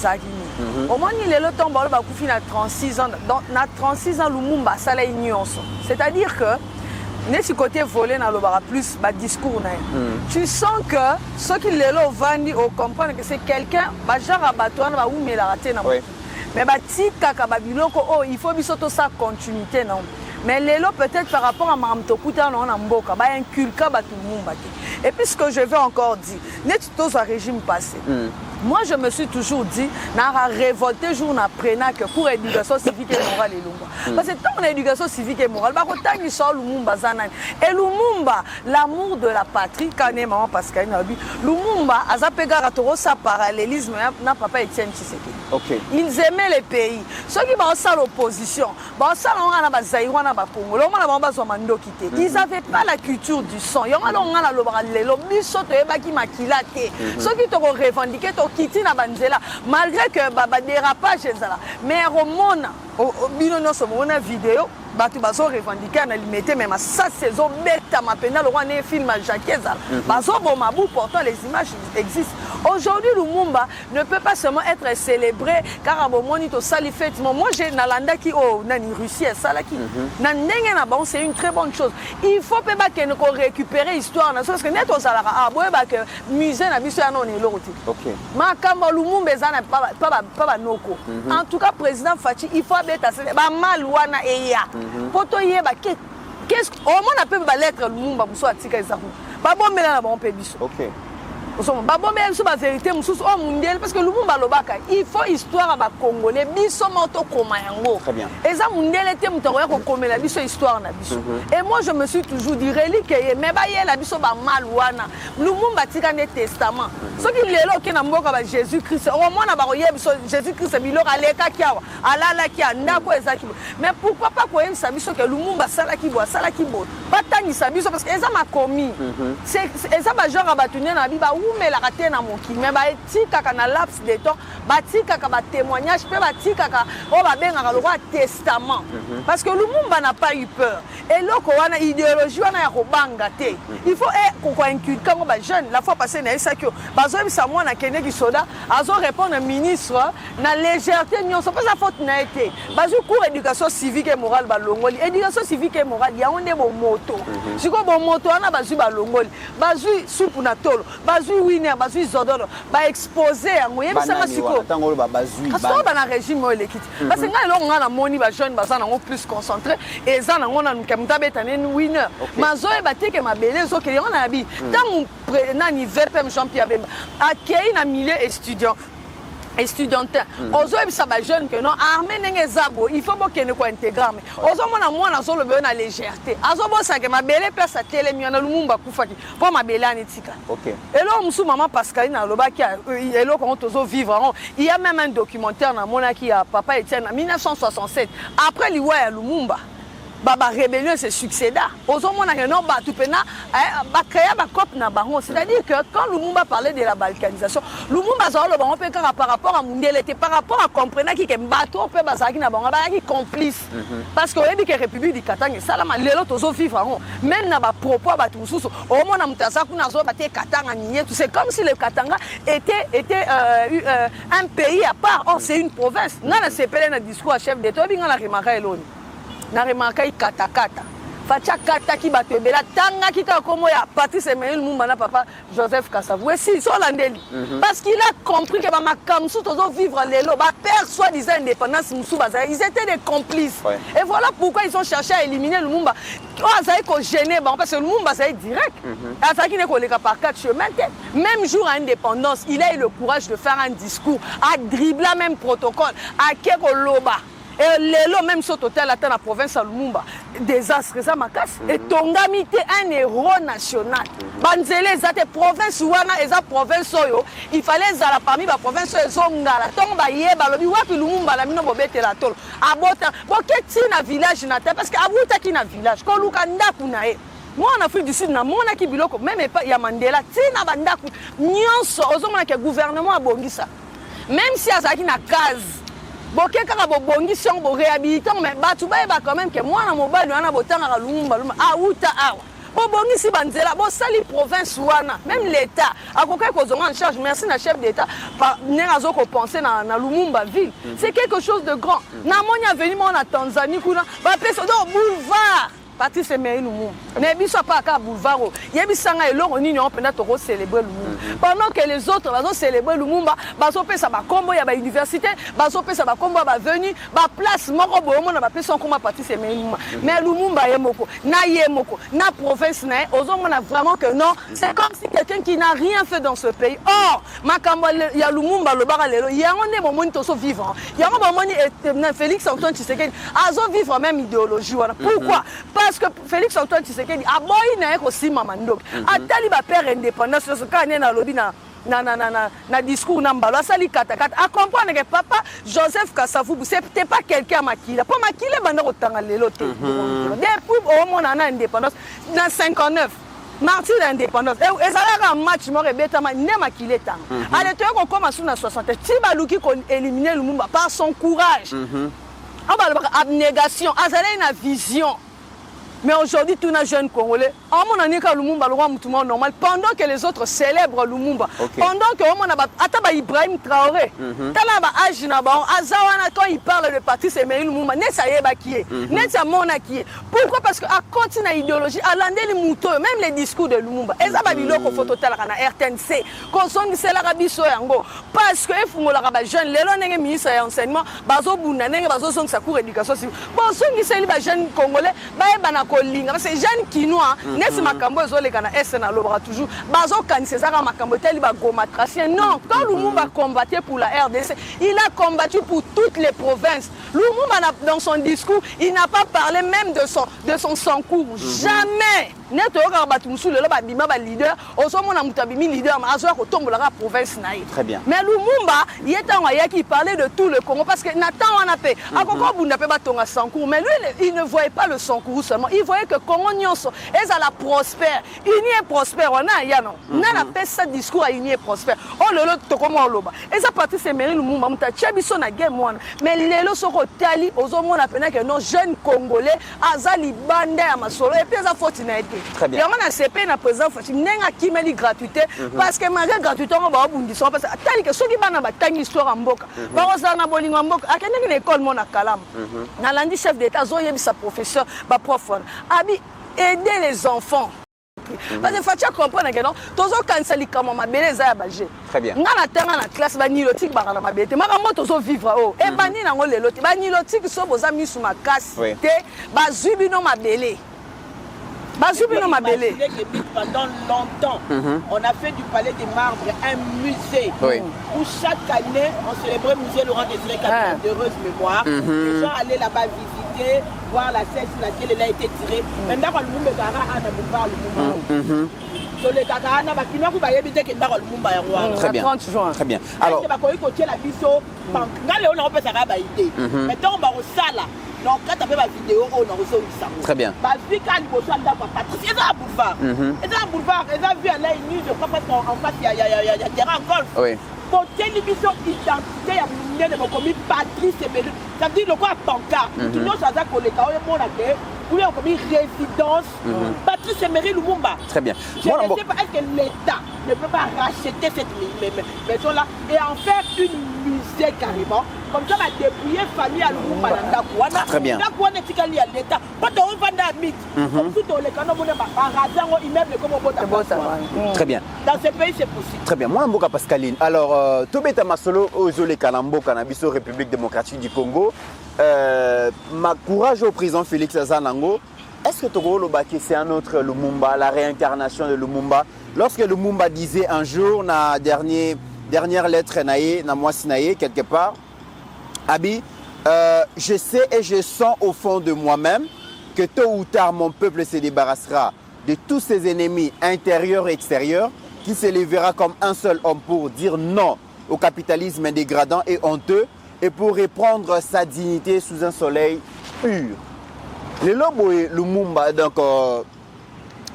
Speaker 6: Au moins, il est le temps de faire 36 ans. Dans 36 ans, Lumumba, ça l'a ignoré. C'est-à-dire que si côté volé dans le plus bas discours tu sens que ceux qui les l'ont vendu au comprendre que c'est quelqu'un genre abattoir va où mais la raté mais bah tika kababiloko oh il faut bisoto sa continuité non mais les lots peut-être par rapport à Mme Tokuta non en mboka bah inculca bah tout le monde et puis ce que je veux encore dire net tous un régime passé. Moi, je me suis toujours dit, n'a révolté jour après que pour éducation civique et morale et Lumumba. Parce que tant on a éducation civique et morale, bah autant il sort Lumumba zanan. Et Lumumba, l'amour de la patrie, quand est maman Pascaline a dit, Lumumba, azapega ratoro sa parallélisme n'a papa Etienne Tshisekedi. Ils aimaient les pays. Ceux qui vont à l'opposition, bah ça on a ba Zaïro na ba Congo, on a ba ba Mando quitté. Ils n'avaient pas la culture du sang. Ils ont la lobale, l'obiso te eba qui makilate. Ceux qui te revendiquent Kiti na banzela malgré que baba dérapage ezala mais romona bino nyonso mona vidéo batu bazo revendiquer na limité même ça saison beta mapena le roi né film à Jacques ezala bazo bomabou pourtant les images existent. Aujourd'hui Lumumba ne peut pas seulement être célébré car à bomoni to sali fête moi j'ai nalanda qui oh nani Russie ça qui na ndenge na bon c'est une très bonne chose. Il faut pas que nous récupérer histoire parce que net aux salara ah boye ba que musée na biso ya non eloti. Makamba Lumumba ezana pas noko. En tout cas président Fachi il faut beta ba malwana eya. Poto yeba qu'est-ce au moins on peut ba lettre Lumumba muso atika ezaku. Ba bombela na bon pe biso. La vérité, parce que Lumumba Lobaka, il faut histoire à Congolais, biso moto komayango.
Speaker 4: Très bien.
Speaker 6: Et ça, Mundele était moutoya comme la biso histoire na biso. Et moi, je me suis toujours dit relique, mais bah la biso ba malouana. Lumumba tika ne testament. Ce qui est là, qui n'a pas Jésus-Christ. Au moins, on a Jésus-Christ, il aura les kakiawa, alala qui a nako ezaki. Mais pourquoi pas qu'on sa biso que Lumumba salaki boa, salaki bo. Pas tani sa biso parce que ça m'a commis. C'est ça ba genre abatunier na biba mais la raté na moki mais ba tika kana laps de temps ba tika ka ba témoignage pe ba tika ka o ba benga le roi testament parce que Lumumba n'a pas eu peur et loko wana idéologie wana ya kobanga te il faut ko inculquer ngo ba jeune la fois passée na ça que bazo bisa mwana kene ki soda azo répondre ministre na légèreté nyonso pas sa faute na été bazo cours éducation civique et morale ba longoli éducation civique et morale ya onde bo moto siko bo moto wana bazo ba longoli bazo soupe na tolo bazo winner bazo zodolo ba exposer yango yebisanga siko lelo
Speaker 4: tango ba bazui
Speaker 6: parce que bana régime o lekiti parce que ngai lo ngana moni ba jeune bazana ngo plus concentré et za nango na mkamta betane ni winner mazo e bateke mabele zo ke on a bi tango na hiver pem champion bemba akei na milieu étudiant étudiantin ozo ebisa ba jeune que non armée ndenge zabo il faut bokene ko intégrer mais ozo mona mwana zo lobe na légèreté azo bosa ke mabele place à télé miana lumumba kufaki po mabele anitika
Speaker 4: OK
Speaker 6: elo musu maman Pascaline lobaki elo comment tozo vivre il y a même un documentaire na mona qui a papa Etienne en 1967 après liwa ya Lumumba Baba rébellion se succéda. Ozo mona que non ba tupena ba créer ba cop na bango. C'est-à-dire que quand Lumumba parlait de la balkanisation, Lumumba za lo bango pe par rapport à Mundele était par rapport à comprendre qui que bateau pe bazaki na bango ba qui complice. Parce que ebi que République du Katanga ça la lelo tozo vivre même na ba propos ba tout sous au mona mutasa kuna zo ba te Katanga nié tout c'est comme si le Katanga était un pays à part. Or c'est une province. Ngana sepele na discours à chef d'État binga la remarque eloni. Na remarqué katakata facha kata ki batebela tanga ki ka komo ya Patrice Emery Lumumba na papa Joseph Kasavu et si so landeli parce qu'il a compris que ba makamsu tozo vivre lelo ba père soi-disant indépendance musu baza ils étaient des complices et voilà pourquoi ils ont cherché à éliminer Lumumba ça ko gêner parce que Lumumba ça est direct ça qui ne ko leka par quatre chemins même jour à indépendance il a eu le courage de faire un discours à dribbler même protocole à keko loba. Et lelo même ce hôtel à la province à Lumumba désastre ça makas et Tongamite un héros national banzele zate province wana eza province oyo il fallait zala parmi ba province ezongala tomba yeba lobi wapi Lumumba la mino bobete la tolo abota boketi na village na ta parce que abuta ki na village ko luka ndaku na e moi en Afrique du Sud na mona ki biloko même pas ya Mandela tina bandaku nyonso ozomona ke gouvernement abongisa même si azaki na case boké kaka bobongisi ngo réhabiliter mais batu ba quand même que moi na mobali wana botanga Lumumba uta awa bobongisi banzela bo sali province wana même l'état akoka ko zonga en charge merci na chef d'état par nengazo ko penser na Lumumba ville c'est quelque chose de grand na monia venu mon na Tanzanie kuna ba peso do boulevard Patrice Emery Lumumba mais biso pas ka boulevard yebisanga elongo nini on penda to célébrer Lumumba pendant que les autres bazo célébrer Lumumba bazo pesa ba kombo ya ba université bazo pesa ba kombo ba venu ba place moko bomo na ba pesa kombo Patrice Emery Lumumba mais Lumumba yemoko na province na ozomona vraiment que non c'est comme si quelqu'un qui n'a rien fait dans ce pays or makambo ya Lumumba lo bara lelo yango ne bomoni to so vivre yango bomoni Félix Antoine Tshisekedi azo vivre même idéologie wana pourquoi parce que Félix Antoine Tshisekedi a boyi na ko sima mandok atali ba père indépendance ce kana na lobi na discours na mbalo asali katakata a comprendre que papa Joseph Kasavubu c'était pas quelqu'un makila pour makila banda ko tanga lelo te depuis au monde na indépendance na 59 martyr d'indépendance et ça a un match mo rebeta ma ne makile tanga allez toi qu'on commence na 60 tiba luki ko éliminer Lumumba par son courage abnégation azala une vision. Mais aujourd'hui, tous les jeunes Congolais, on a dit que Lumumba est normal pendant que les autres célèbrent Lumumba. Pendant que on a Ibrahim Traoré, quand il parle de Patrice Emery Lumumba, n'est ça qui est, n'est ça mona qui est. Pourquoi? Parce qu'à continuer l'idéologie, à l'année les moutons, même les discours de Lumumba, et ça va dire qu'on photo tel na RTNC, qu'on sonne c'est l'Arabie Soyango, parce que il faut que les jeunes, les jeunes ministres d'enseignement, bazo bunane, bazo son sa cour éducation civile, bon sonne c'est les jeunes Congolais, parce que les jeunes Kinois, n'est-ce makambo ezoleka na est na lobra toujours, bazo kanisa za makambo teli ba gomatracien. Non, quand Lumumba combattait pour la RDC, il a combattu pour toutes les provinces. Lumumba dans son discours, il n'a pas parlé même de son sancours. Jamais. Neto ka batu musu lelo ba bima ba leader, osomona mutabimi leader ma azo ko tombola ka province na ye.
Speaker 4: Très bien.
Speaker 6: Mais Lumumba, il était en Waya qui parlait de tout le Congo parce que Nathan on a fait. Akoko bunda pe ba tonga sancours, mais lui il ne voyait pas le sancours seulement. Il voyait que Congo nyonso ezala prospère. Uni est prospère, on a ya non. Na la paix ça discours à uni est prospère. Oh lelo to comment loba. Et ça parti c'est Emery Lumumba muta chabiso na game one. Mais lelo soko tali ozomona pena que non jeune congolais azali bande ya masolo et puis ça fortunate.
Speaker 4: Très bien.
Speaker 6: Il y a un CP na président Fatim nenga kimeli gratuité parce que malgré gratuité on va bundisa parce que tali que ceux qui bana ba tangi histoire en mboka ba oza na bolingo mboka akende na école mona kalam na landi chef d'état zo yebi sa professeur ba prof abi aider les enfants compris. Parce que Fatia comprend que non, tozo kanisa likama mabele za ya baje.
Speaker 4: Très bien.
Speaker 6: Nga na tanga na classe ba nilotique ba na mabele. Makambo tozo vivre o. E bani na ngo lelo te. Ba nilotique so boza misu makasi te ba zubi no mabele.
Speaker 5: Pendant longtemps, on a fait du Palais des Marbres un musée où chaque année on célébrait le musée Laurent Désiré Kabila d'heureuse mémoire. Les gens allaient là-bas visiter, voir la scène sur laquelle elle a été tirée. Maintenant, on nous met
Speaker 4: Très bien. Très bien. Alors,
Speaker 5: donc quand tu as fait ma vidéo, on a reçu ça.
Speaker 4: Très bien.
Speaker 5: Boulevard, ils ont vu à l'œil nu, je crois qu'en face il y a terrain en golf.
Speaker 4: Oui.
Speaker 5: Pour télévision identité, il y a une de commis Patrice Ebelu. Ça veut dire le quoi pancarte. Tout le monde s'est collé quand on est où il y a commis résidence. Patrice Emery Lumumba.
Speaker 4: Très bien.
Speaker 5: Je ne sais pas, est-ce que l'État ne peut pas racheter cette maison-là et en faire une musée carrément. Comme ça, on va dépouiller famille à Lumumba dans Dakouana.
Speaker 4: Très bien.
Speaker 5: Dakouana est égal à l'État. Quand on va dans la mythe, comme tout dans les canons, on va immeuble comme on
Speaker 4: Très bien.
Speaker 5: Dans ce pays, c'est possible.
Speaker 4: Très bien. Moi, Mboka Pascaline. Alors, Tobeta Masolo, Ozole Kalambo, Cannabis, République démocratique du Congo. Ma courage au président Félix Azanango. Est-ce que Togo Lobaki, c'est un autre Lumumba, la réincarnation de Lumumba? Lorsque Lumumba disait un jour, dans la dernière lettre, dans moi Sinaïe, quelque part, Abi, je sais et je sens au fond de moi-même que tôt ou tard, mon peuple se débarrassera de tous ses ennemis intérieurs et extérieurs, qui se lèvera comme un seul homme pour dire non au capitalisme dégradant et honteux et pour reprendre sa dignité sous un soleil pur. Le Lobo et Lumumba, donc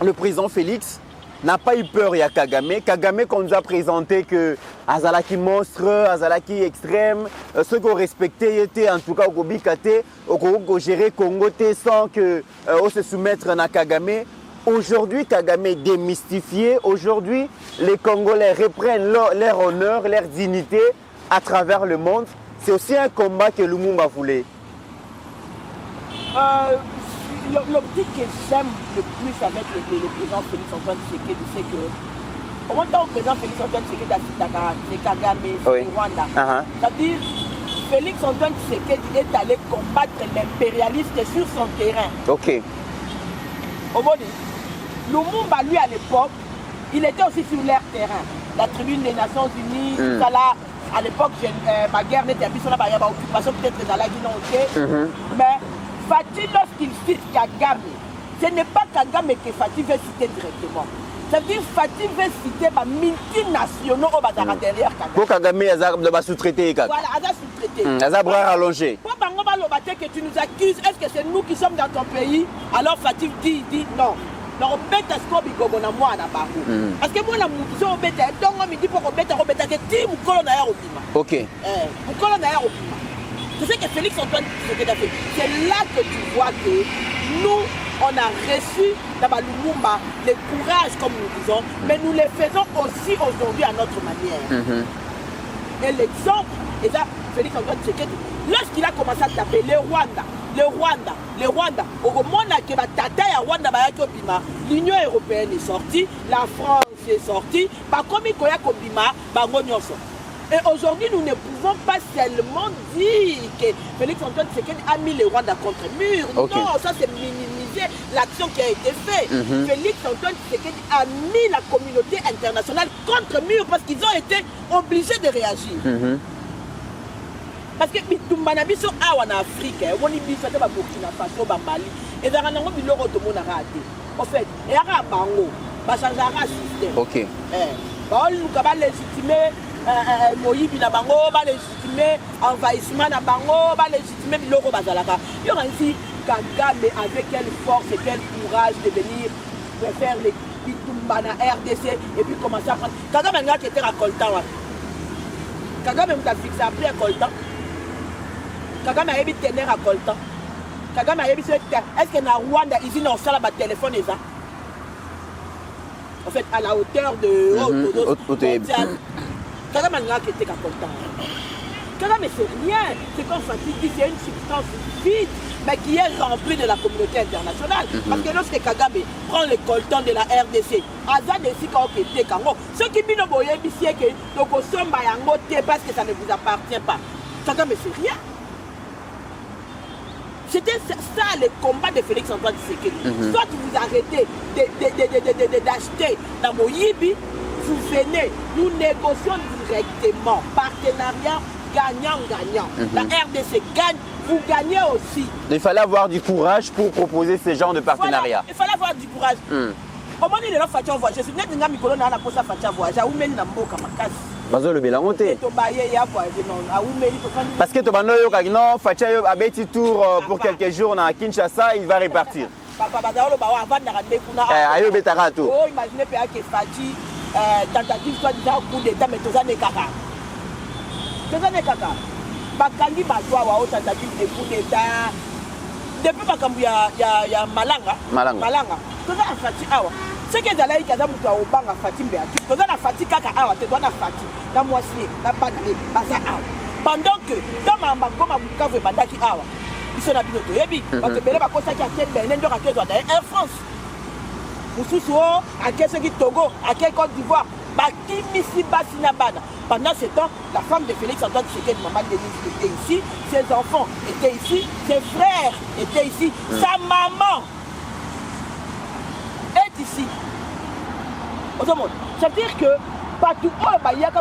Speaker 4: le président Félix, n'a pas eu peur, il y a Kagame. Kagame qu'on nous a présenté que Azalaki monstre, Azalaki extrême, ceux qu'on respectait étaient en tout cas au Gobikate, au gérer Congo sans que se soumettre à Kagame. Aujourd'hui, Kagame est démystifié. Aujourd'hui, les Congolais reprennent leur honneur, leur dignité à travers le monde. C'est aussi un combat que Lumumba voulait.
Speaker 5: L'optique que j'aime le plus avec le président Félix Antoine Tshisekedi, c'est que, au moment où le président Félix Antoine Tshisekedi a dit c'est Kagame, c'est Rwanda. C'est-à-dire, Félix Antoine Tshisekedi est allé combattre l'impérialiste sur son terrain.
Speaker 4: Ok.
Speaker 5: Au moment Lumumba, lui, à l'époque, il était aussi sur leur terrain. La tribune des Nations Unies, tout ça là, à l'époque, ma guerre n'était plus sur la barrière d'occupation, peut-être dans la Guinée, mais Fati, lorsqu'il cite Kagame, ce n'est pas Kagame que Fati veut citer directement. C'est-à-dire que Fati veut citer les multinationaux au bazar derrière Kagame.
Speaker 4: Pour Kagame, il y a sous-traité.
Speaker 5: Voilà, il y a sous-traité.
Speaker 4: Il y a bras rallongé.
Speaker 5: Pour que tu nous accuses, est-ce que c'est nous qui sommes dans ton pays? Alors Fati dit non. Donc, on bête à ce qu'on a moi à Barou. Parce que moi, la mouton, on bête à donc on me dit pour qu'on bête à que tu me colonnes à Bima.
Speaker 4: Ok.
Speaker 5: Vous colonnes à Bima. C'est ce que Félix Antoine Tshisekedi a fait. C'est là que tu vois que nous, on a reçu dans Lumumba le courage, comme nous disons, mais nous le faisons aussi aujourd'hui à notre manière. Et l'exemple, et là, Félix Antoine Tshisekedi, lorsqu'il a commencé à taper le Rwanda, au moment où Tata et Rwanda, l'Union européenne est sortie, la France est sortie, comme il y a Kobima, et aujourd'hui, nous ne pouvons pas seulement dire que Félix Antoine Tshisekedi a mis le Rwanda contre mur. Okay. Non, ça c'est minimiser l'action qui a été faite. Félix Antoine Tshisekedi a mis la communauté internationale contre mur parce qu'ils ont été obligés de réagir. Parce que Bitumbanabiso a en Afrique, on y vit à Burkina Faso, Mali, et dans un endroit où l'euro de mon raté. En fait, il y a un bango, il change un système.
Speaker 4: Ok.
Speaker 5: On va légitimer. Moïbi na bango, va légitimer envahissement na bango, va légitimer l'euro bazalaka. Il y aura ainsi Kagame avec quelle force et quel courage de venir faire les Bitumba na RDC et puis commencer à prendre. Kagame n'a été récoltant. Kagame m'a fixé après récoltant. Kagame a été tenir récoltant. Kagame a été est-ce que na Rwanda ici dans salle ba téléphone ça? En fait à la hauteur de Kagame n'a été récoltant. Mais c'est rien. C'est comme Fatih dit, c'est une substance vide, mais qui est remplie de la communauté internationale. Parce que lorsque Kagame prend le coltan de la RDC, Aza décide quand on était Kango, ceux qui binent boye bisie que donc on somme yango parce que ça ne vous appartient pas. Kagame c'est rien. C'était ça le combat de Félix Antoine Tshisekedi. Soit vous arrêtez d'acheter dans Moyibi, vous venez, nous négocions directement, partenariat gagnant-gagnant. La RDC gagne, vous gagnez aussi.
Speaker 4: Il fallait avoir du courage pour proposer ce genre de partenariat.
Speaker 5: Voilà, il fallait avoir du courage. Au moment où il a fait un voyage, je suis venu de Mikolo, on a posé un voyage, à Oumeli Namboka Makasi.
Speaker 4: Parce que Tobano Yokagino, Facha a bêti tour pour quelques jours à Kinshasa, il va repartir. Ayo Betarato.
Speaker 5: Oh, imaginez que Fachi, tentative soit déjà au coup d'état, mais tous les caca. Bakandi Bazoa, tentative de coup d'état. Depuis Bakambu, il y a Malanga. Tout ça, Fachi Awa. Ce que Zalaï Kaza Moutou au banc à Fatim Béatrice, tout ça, Fatim Kaka Awa, tu dois la Fatim, la moitié, la banane, Baza Awa. Pendant que dans ma Mangoma Moukavu Bandaki Awa, ils sont habillés de Yebi, parce que Bélé Bakosa qui a quel Bénin de Raquel doit Air France. Moussousso, à quel qui Togo, à quel Côte d'Ivoire, Baki Missi Basinabana. Pendant ce temps, la femme de Félix Antoine Tshisekedi, maman Denise, était ici, ses enfants étaient ici, ses frères étaient ici, sa maman est ici. C'est-à-dire que partout où il y a que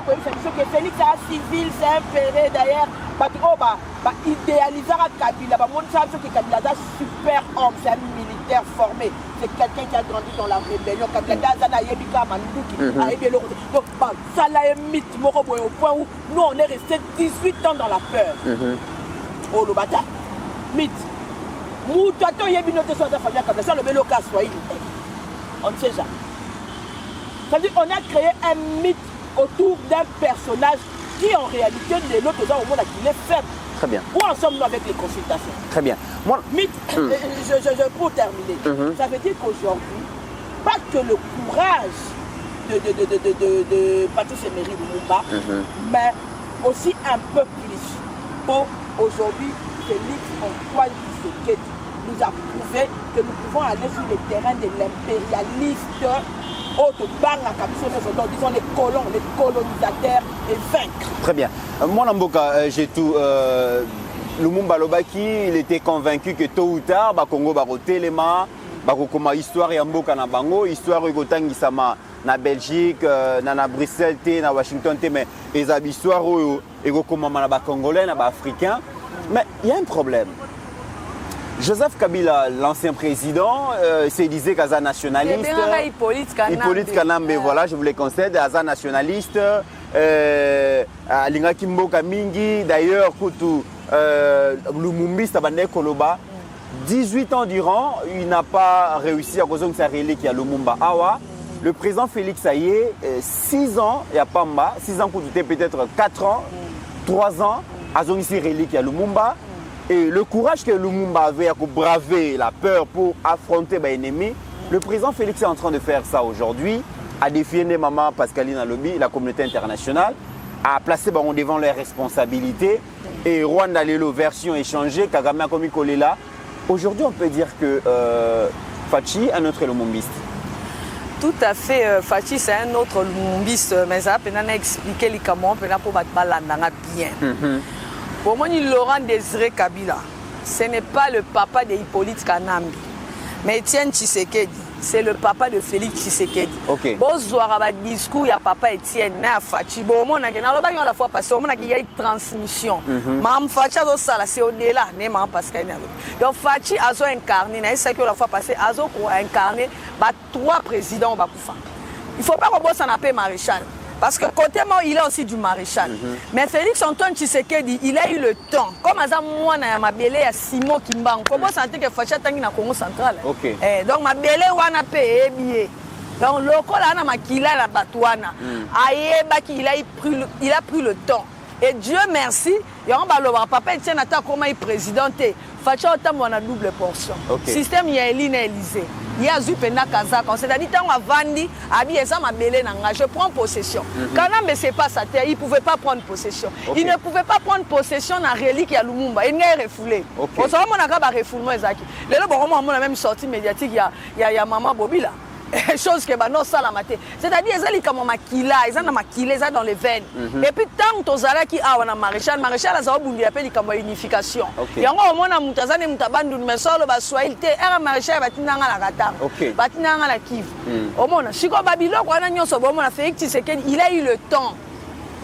Speaker 5: Félix est civil, c'est un péré d'ailleurs, partout où il idéalise Kabila, que Kabila est un super homme, c'est un militaire formé, c'est quelqu'un qui a grandi dans la rébellion, Kabila est un Ayebika Mandouki, donc ça là est mythe, au point où nous on est resté 18 ans dans la peur. Oh le bata, mythe. Moutato Yebinote soit la famille Kabila, ça le Beloka soit on ne sait jamais. C'est-à-dire qu'on a créé un mythe autour d'un personnage qui en réalité de l'autre au monde qu'il est faible.
Speaker 4: Très bien.
Speaker 5: Où en sommes-nous avec les consultations?
Speaker 4: Très bien. Moi...
Speaker 5: Mythe, pour terminer, ça veut dire qu'aujourd'hui, pas que le courage de Patrice Emery Lumumba, mais aussi un peu plus pour aujourd'hui Félix Antoine Tshisekedi nous a prouvé que nous pouvons aller sur le terrain de l'impérialiste disons les colons, les colonisateurs et vaincre.
Speaker 4: Très bien. Moi, Namboka, j'ai tout. Lumumba Lobaki, il était convaincu que tôt ou tard, Congo va telema, comme histoire et Mboka na bango, histoire et sama na Belgique, na Bruxelles, na Washington, mais les histoires et comme na Congolais, na Africains. Mais il y a un problème. Joseph Kabila, l'ancien président, se disait qu'Aza nationaliste. Hippolyte Kanambe, voilà, je vous le concède, Aza nationaliste. Alinga Kimboka Mingi, d'ailleurs, Lumumbista Bande Koloba, 18 ans durant, il n'a pas réussi à cause de sa relique à Lumumba Awa. Le président Félix Aye, 6 ans, il y a Pamba, 6 ans, peut-être 4 ans, 3 ans, à Zonisi relique à Lumumba. Et le courage que Lumumba avait à braver la peur pour affronter l'ennemi, le président Félix est en train de faire ça aujourd'hui, à défier maman Pascaline Alobi, la communauté internationale, à placer devant leurs responsabilités. Et Rwanda Lelo, version échangée, Kagame a commis Kolela. Aujourd'hui, on peut dire que Fachi est un autre lumumbiste.
Speaker 6: Tout à fait, Fachi c'est un autre lumumbiste, mais ça peut expliquer les camons pour battre bien. Pour moi, Laurent Désiré Kabila, ce n'est pas le papa de Hippolyte Kanambe, mais Étienne Tshisekedi, c'est le papa de Félix Tshisekedi.
Speaker 4: Ok.
Speaker 6: Bon, un discours, il y a papa Étienne, mais à Fachi, bon, on a la fois passé, on a une transmission. Mme Fachi, c'est au-delà, parce que donc Fachi a incarné, c'est que la fois passée, a incarné 3 présidents. Il ne faut pas qu'on s'en appelle maréchal. Parce que côté moi, il a aussi du maréchal. Mais Félix Antoine Tshisekedi, il a eu le temps. Comme moi, ma belle à Simon Kimba, on commence à sentir que Facha tangi na Congo central.
Speaker 4: Okay.
Speaker 6: Donc ma belle wana pe bien. Donc le col ana makila la batouana. Il a pris le temps Et Dieu merci, papa Etienne ata comment il présidenté. Facha otambo na double portion. Système ya Eline Élysée. Il y a Zupenda Kazaka, c'est-à-dire tant Vandi, Abi et Sama Belé Nanga, je prends possession. Quand on c'est pas sa terre, il ne pouvait pas prendre possession. Il ne pouvait pas prendre possession de la relique à Lumumba. Il n'est refoulé. On s'en rend à refoulement Ezaki. Les gens on a même sortie médiatique, il y a Maman Bobila. Chose que non ça la maté. C'est-à-dire ils ont comme makila, ils ont makila, ils ont dans les veines. Et puis tant tozala qui a wana maréchal a bundi appelle comme unification. Yango omona mutazane mutabandu mais solo ba swahilité era maréchal batinanga la kata. Batinanga la Kivu. Omona siko babilo kwa na nyonso bomona Félix Tshisekedi, il a eu le temps.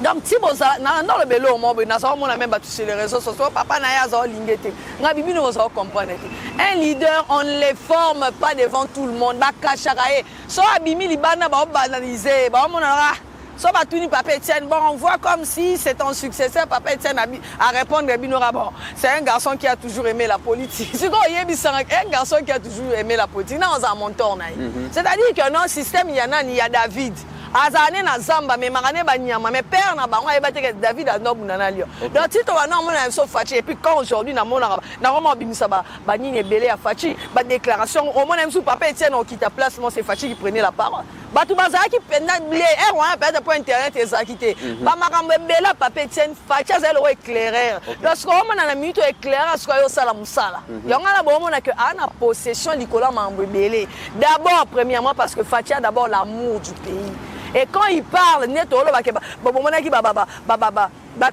Speaker 6: Donc si vous dans le bélo au monde, on a même battu sur les réseaux sociaux, papa n'a pas l'ingété. Un leader, on ne les forme pas devant tout le monde. So abimi libana ba banaliser, ba monara. So batuni papa Etienne, bon on voit comme si c'est ton successeur papa Etienne à répondre binora bon. C'est un garçon qui a toujours aimé la politique. C'est un garçon qui a toujours aimé la politique. Non, on a mon tour. C'est-à-dire que dans le système il y a David. Azane na zamba mais marane banyama mais père na bango ebate David anobu nanalio. Donc si to wana mona so fachi et puis quand aujourd'hui na mona na vraiment bimisa ba banini belé à fachi ba déclaration au mona même sous papa Etienne on quitte place moi c'est fachi qui prenait la parole. Ba tout baza qui penda blé on peut point internet ezakité. Ba makambo bela papa Etienne fachi azelo éclairer. Donc ce qu'on mona na minute éclairer ce ko yo sala musala. Yonga na bo mona que ana possession likola mambo belé. D'abord premièrement parce que fachi a d'abord l'amour du pays. Et quand il parle,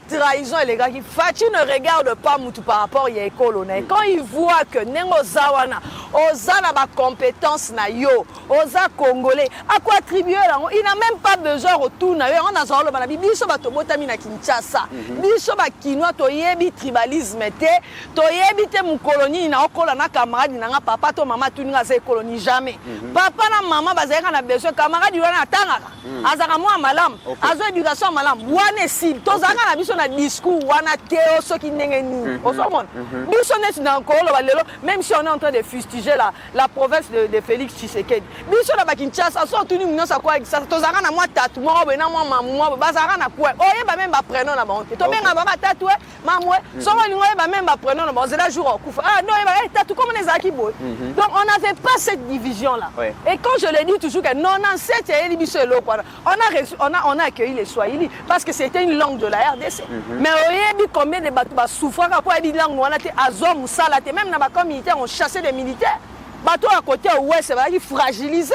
Speaker 6: trahison et les gars qui Fachi ne regarde pas Moutou par rapport à Yekolo. Quand il voit que Nengo Zawana, Ozana ba compétence na yo, Oza Congolais, à quoi attribuer là? Il n'a même pas besoin de retourner. On a zolo bana biso ba tobotami na Kinshasa. Biso ba kinois to yebi tribalisme te, to yebi te mu colonie na okola na camarade na papa to maman tu nga ze colonie jamais. Papa na maman bazeka na besoin camarade wana tangaka. Azaka moi malam, azo éducation malam. Wane si to zaka na biso na discours wana teo so ki ndenge ni. Osomon. Biso net na Nkolo balelo même si on est en train de fustiger la province de Félix Tshisekedi. Biso na Kinshasa so tuni munyosa kwa to zaka na moi tatu moi na moi mamu bazaka na kwa. Oye ba même ba prénom na banque. To benga ba tatu mamwe. So ngoni ngoye ba même ba prénom na banque. C'est la jour au kufa. Ah non, tatu comme les akibo. Donc on n'avait pas cette division là. Et quand je le dis toujours que 97 et biso elo kwa. On a accueilli les Swahili parce que c'était une langue de la RDC. Mais on combien de bateaux souffrant après une langue on a été Azom ou Salate même dans les militaires on chassait des militaires. Bateau à côté ouest c'est fragilisé.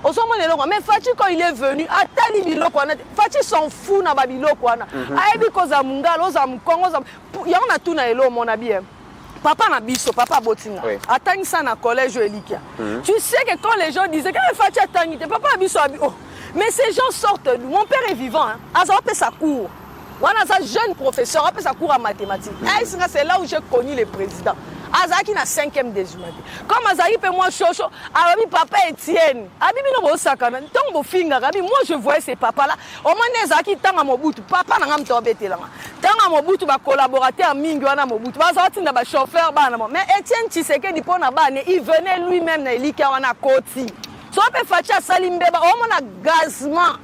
Speaker 6: Au moment mais Fachi quand il est venu à Talibilo Fachi s'en fout na Babilo kwana. Aibi koza mungalo za mkongo za ya on a tout na elo mon abi. Papa na biso, papa Botinga. Attends ça na collège Elikia. Tu sais que quand les gens disaient que Fachi attendait papa biso abi oh. Mais ces gens sortent d'où? Mon père est vivant. Azar fait sa cour. On a sa jeune professeur, fait sa cour en mathématiques. C'est là où j'ai connu le président. Azaki na 5e des humains. Comme Azaki fait moi chocho, Arabi papa Etienne. Abi bino bo sakana, tant bo finga Arabi, moi je voyais ces papas là. Au moins Azaki tanga Mobutu, papa na ngam tobete là. Tanga Mobutu ba collaborateur mingi wana Mobutu. Ba zati na ba chauffeur bana. Mais Etienne Tshisekedi pona bana, il venait lui-même na Elika wana koti. So pe Facha Salimbeba, oh mon gazement.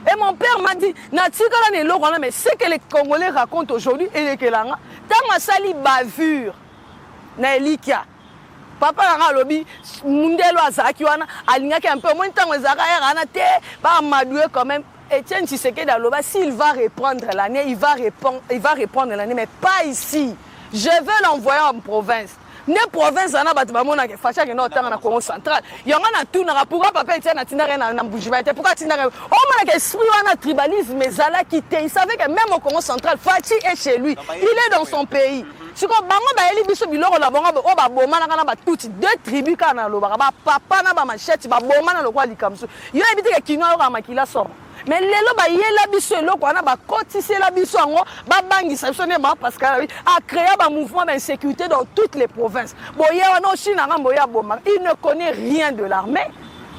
Speaker 6: Et mon père m'a dit, mais ce que les Congolais racontent aujourd'hui, et les Kelanga, tant ma sali bavure, na Elikia. Papa a lobby, Mundelo Azaki wana, Alingaki un peu moins de temps, Zaka Ranate, pas Madoué quand même. Etienne Tshisekedi Aloba, s'il va reprendre l'année, il va reprendre l'année, mais pas ici. Je veux l'envoyer en province. Ne province na batumamona ke facha ke no tanga na Congo central. Yonga na tuna pourquoi papa Etienne na tinare na Mbujima était pourquoi tinare o mana ke esprit wana tribalisme ezala quitté. Il savait que même au Congo central Fachi est chez lui. Il est dans son pays. Si ko bango ba eli biso biloko la bango o ba bomana kana ba tuti deux tribus kana lo ba papa na ba machete ba bomana lo kwa likamso. Yo ebite ke kinwa o makila so. Mais les loba yela biso loko wana ba kotise la biso ngo ba bangisa biso ne ma parce que a créé un mouvement d'insécurité dans toutes les provinces. Boya wana China boya boma, il ne connaît rien de l'armée.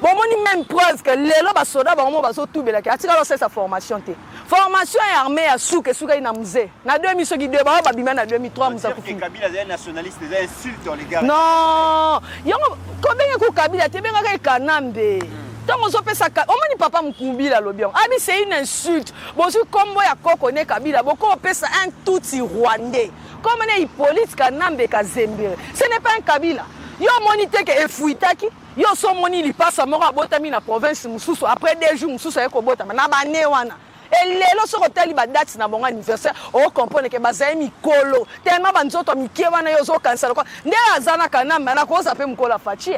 Speaker 6: Bon moni même preuve que les loba soda ba mo ba so tubela ka atika c'est sa formation té. Formation et armée à souke ina musée. Na 2000 qui débat ba bima na 2003 musa ku.
Speaker 4: Kabila des nationalistes des insultes les gars.
Speaker 6: Non, yo combien ko Kabila te benga ka Kanambe. Tant on ça on papa Mkumbila lobion. Ah mais c'est une insulte. Bon si combo ya koko ne Kabila, boko pesa un touti rwandais. Comme on est Hippolyte Kanambe Kazembe. Ce n'est pas un Kabila. Yo monité que efuitaki. Yo so moni li passe mora botami na province mususu après 2 jours mususu eko botama na ba ne wana. Et lelo so hôtel ba date na bonga anniversaire o comprendre que bazai mikolo. Tellement banzoto mikie wana yo zo cancel quoi. Nde azana Kanambe na ko zape mkola fachi.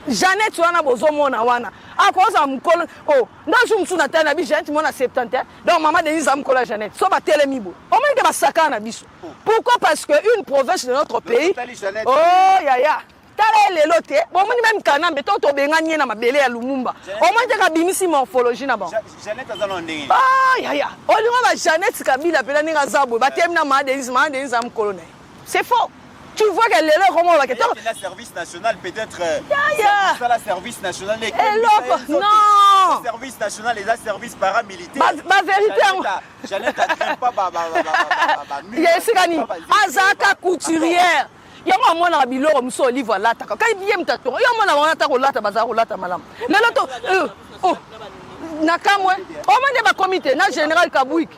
Speaker 6: Jeannette wana bozomona wana akoza mukolo oh ndaje msuna tana bi Jeannette mona 70 donc maman Denise amkola Jeannette so ba telemibo o moni ke basaka na biso pourquoi parce que une province de notre pays oh ya tala lelo te bon moni même Kanambe to benganye na mabele ya Lumumba o moni te ka bimisi morphologie na bon
Speaker 4: Jeannette azalo ndenge
Speaker 6: ya o linga ba Jeannette Kabila pela ninga zabo ba temna maman Denise amkola c'est faux. Tu vois que les gens comment on va que
Speaker 4: la service national peut-être ça la service national les
Speaker 6: non
Speaker 4: service national les services paramilitaires
Speaker 6: ma vérité
Speaker 4: Jeannette a pas
Speaker 6: yesikani azaka couturière yango mona biloko muso livre lata ka biye mtato yo mona wana ta ko lata bazaka ko lata malamu lelo to na kamwe o mande ba comité na général Kabwiki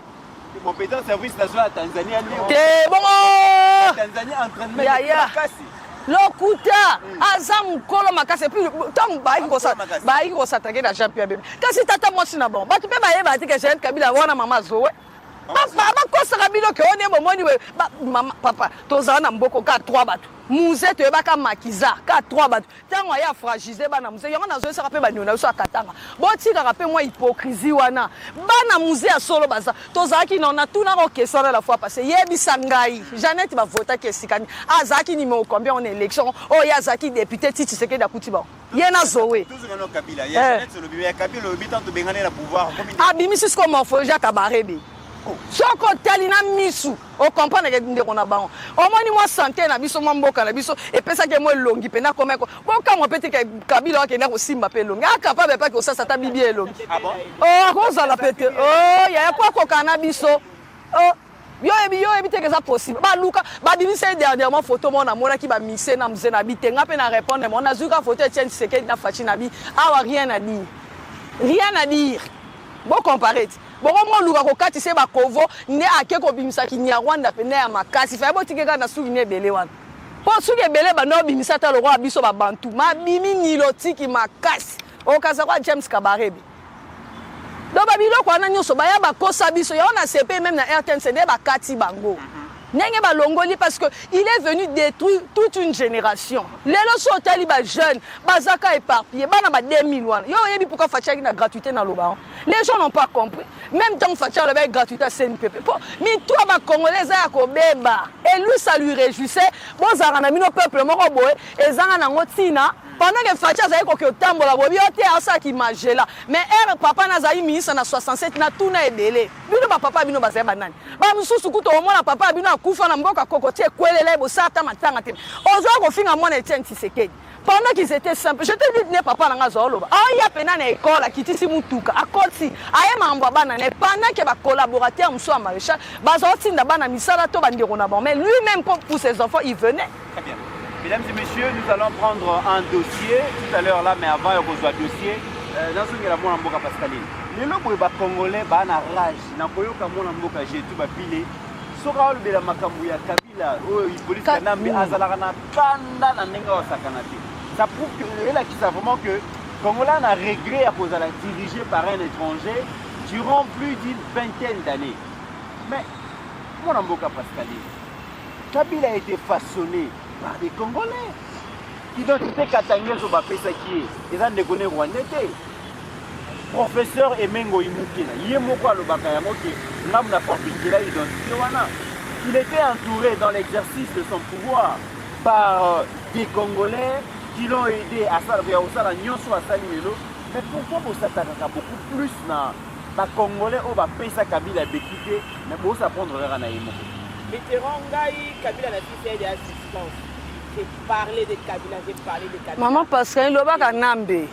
Speaker 4: compétent service national Tanzania
Speaker 6: te bon
Speaker 4: Tanzania entraînement
Speaker 6: lokuta azam kolo makase puis tant baiki ko s'attaquer na champion bébé kasi tata mosi na bon batu pe baye ba tike Jeannette Kabila wana mama zowe ba ko saka bilo ke one momoni we mama papa tozana na mboko ka 3 batu musée to ebaka makiza ka 3 batu tango ya fragilisé bana musée yango nazo saka pe banyona so akatanga botika ka pe moi hypocrisie wana bana musée ya solo baza tozaki na tuna ko question la fois passée yebisa ngai Jeannette ba vota ke sikani azaki numéro combien en élection oh ya zaki député Titi Sekedi da Kutiba yena zowe
Speaker 4: toujours no Kabila ya Jeannette lo bibi ya Kabila lo bitanto bengane na pouvoir
Speaker 6: abimisi sko morphologie ka barebe soko talina misu o comprendre que ndeko na bango o moni moi santé na biso mboka na biso e pesa ke moi longi pena komeko boka mo pete ke Kabila ke na ko simba pe longi akapable pas que ça ta bibi elongi
Speaker 4: ah bon
Speaker 6: oh ko za la pete oh ya kwa ko kana biso oh yo ebi te que ça possible ba luka ba bimisa dernièrement photo mona mona ki ba mixer na mze na bitenga pe na répondre mona zuka photo Etienne Tshisekedi na fachi na bi awa rien à dire bon comparer bon moi luka ko kati se ba kovo ne ake ko bimisa ki nya Rwanda pe ne ya makasi fa botike ka na suki ne bele wana po suki bele ba no bimisa ta lo roi biso ba bantu ma bimi nilotiki makasi o kaza kwa James Kabarebe do ba biloko wana nyoso ba ya ba kosa biso ya on a CP même na RTNC ne ba kati bango nenge ba longoli parce que il est venu détruire toute une génération les loso taliba jeunes bazaka éparpillé bana ba 2000 wana yo yebi pourquoi facha na gratuité na loba les gens n'ont pas compris même tant facha le gratuité à CNPP mais toi ba congolais ya ko beba et lui ça lui réjouissait bon za na mino peuple moko boye ezanga na ngotina pendant que facha za ko tambola bobi ote asa ki magela mais papa na za ministre na 67 na tuna ebele bino ba papa bino bazaya banani ba mususu kuto omona papa bino akufa na mboka kokotie kwelele bo sata matanga te ozo ko finga mona Etienne Tshisekedi pendant qu'ils étaient simples je te dis ne papa na ngazo loba ah ya pena na école kitisi mutuka akoti aye mamba bana ne pendant que ba collaborateur muso a maréchal bazo tinda bana misala to bandiro na bon mais lui-même pour ses enfants il venait
Speaker 4: très bien. Mesdames et messieurs, nous allons prendre un dossier tout à l'heure là, mais avant qu'on soit dossier, dans ce cas-là, moi, Mboka Pascaline. Les lobos congolais, bah, na rage, na koyoka moi, Mboka, j'ai tout bapilé. Sora le bela makambuya Kabila, il police Kanambe, Azalarana, Kanda, na nenga wasakanate. Ça prouve que là, qui savent vraiment que Congolais a regret à cause de la dirigée par un étranger durant plus d'une vingtaine d'années. Mais moi, Mboka Pascaline, Kabila a été façonné par des Congolais. Identité Katangezo Bapesaki, ils ont déconné Rwandais. Professeur Emengo Imukina, Yemoko Alobakayamoki, l'homme n'a pas piqué la identité. Il était entouré dans l'exercice de son pouvoir par des Congolais qui l'ont aidé à salver Osala Nyonso à Salimelo. Mais pourquoi vous s'attaquez beaucoup plus dans les Congolais au Bapesa Kabila Bekite, mais pour s'apprendre à Yemoko?
Speaker 5: Mitterrand, Kabila n'a pas fait d'assistance. J'ai parlé de Kabila, j'ai parlé de Kabila.
Speaker 6: Maman Pascaline, le bac à Nambe.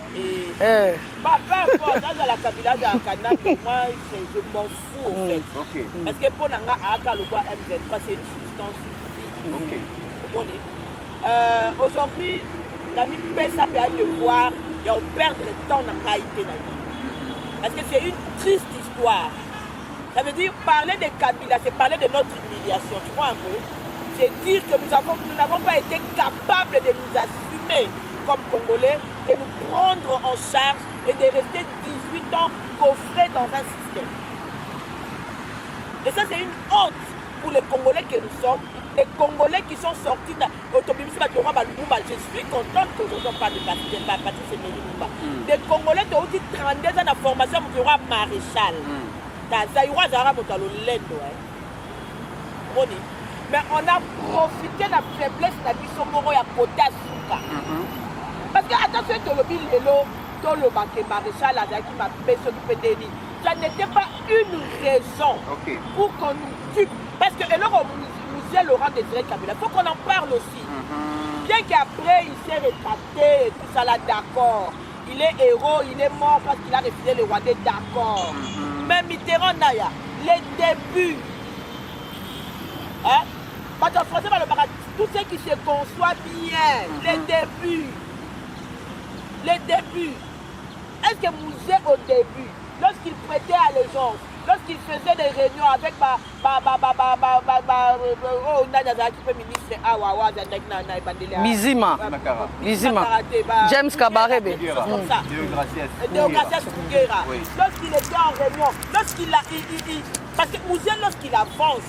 Speaker 5: Pas importe, dans la Kabila de Kanambe, moi je m'en fous en fait.
Speaker 4: Okay.
Speaker 5: Parce que pour Nanga Aka, le bois M23, c'est une substance.
Speaker 4: Okay.
Speaker 5: Aujourd'hui, l'ami Pessa peut aller voir ya perdre temps na ngai te na ye. Parce que c'est une triste histoire. Ça veut dire parler de Kabila, c'est parler de notre humiliation. Tu vois un peu? C'est dire que nous n'avons pas été capables de nous assumer comme Congolais, de nous prendre en charge et de rester 18 ans coffrés dans un système. Et ça, c'est une honte pour les Congolais que nous sommes, les Congolais qui sont sortis de l'autobus. Je suis contente qu'aujourd'hui on parle de Patrice Emery Lumumba. Les Congolais qui ont eu 32 ans de formation pour le maréchal. Mais on a profité de la faiblesse de la Bissomoro à côté à Souka. Parce que, attention, le maréchal qui m'a fait s'occuper des lits. Ça n'était pas une raison pour qu'on nous tue. Parce que alors, musée Laurent Désiré Kabila, il faut qu'on en parle aussi. Bien qu'après, il s'est rétracté et tout ça là, d'accord. Il est héros, il est mort parce qu'il a refusé le roi d'accord. Mais Mitterrand Naya, les débuts. Hein? Parce qu'en français, tout ce qui se conçoit bien, les débuts. Les débuts. Est-ce que Mouzé au début, lorsqu'il prêtait allégeance, lorsqu'il faisait des réunions avec
Speaker 6: Mizima, James Kabarebe,
Speaker 5: lorsqu'il était en réunion, parce que Mouzé, lorsqu'il avance,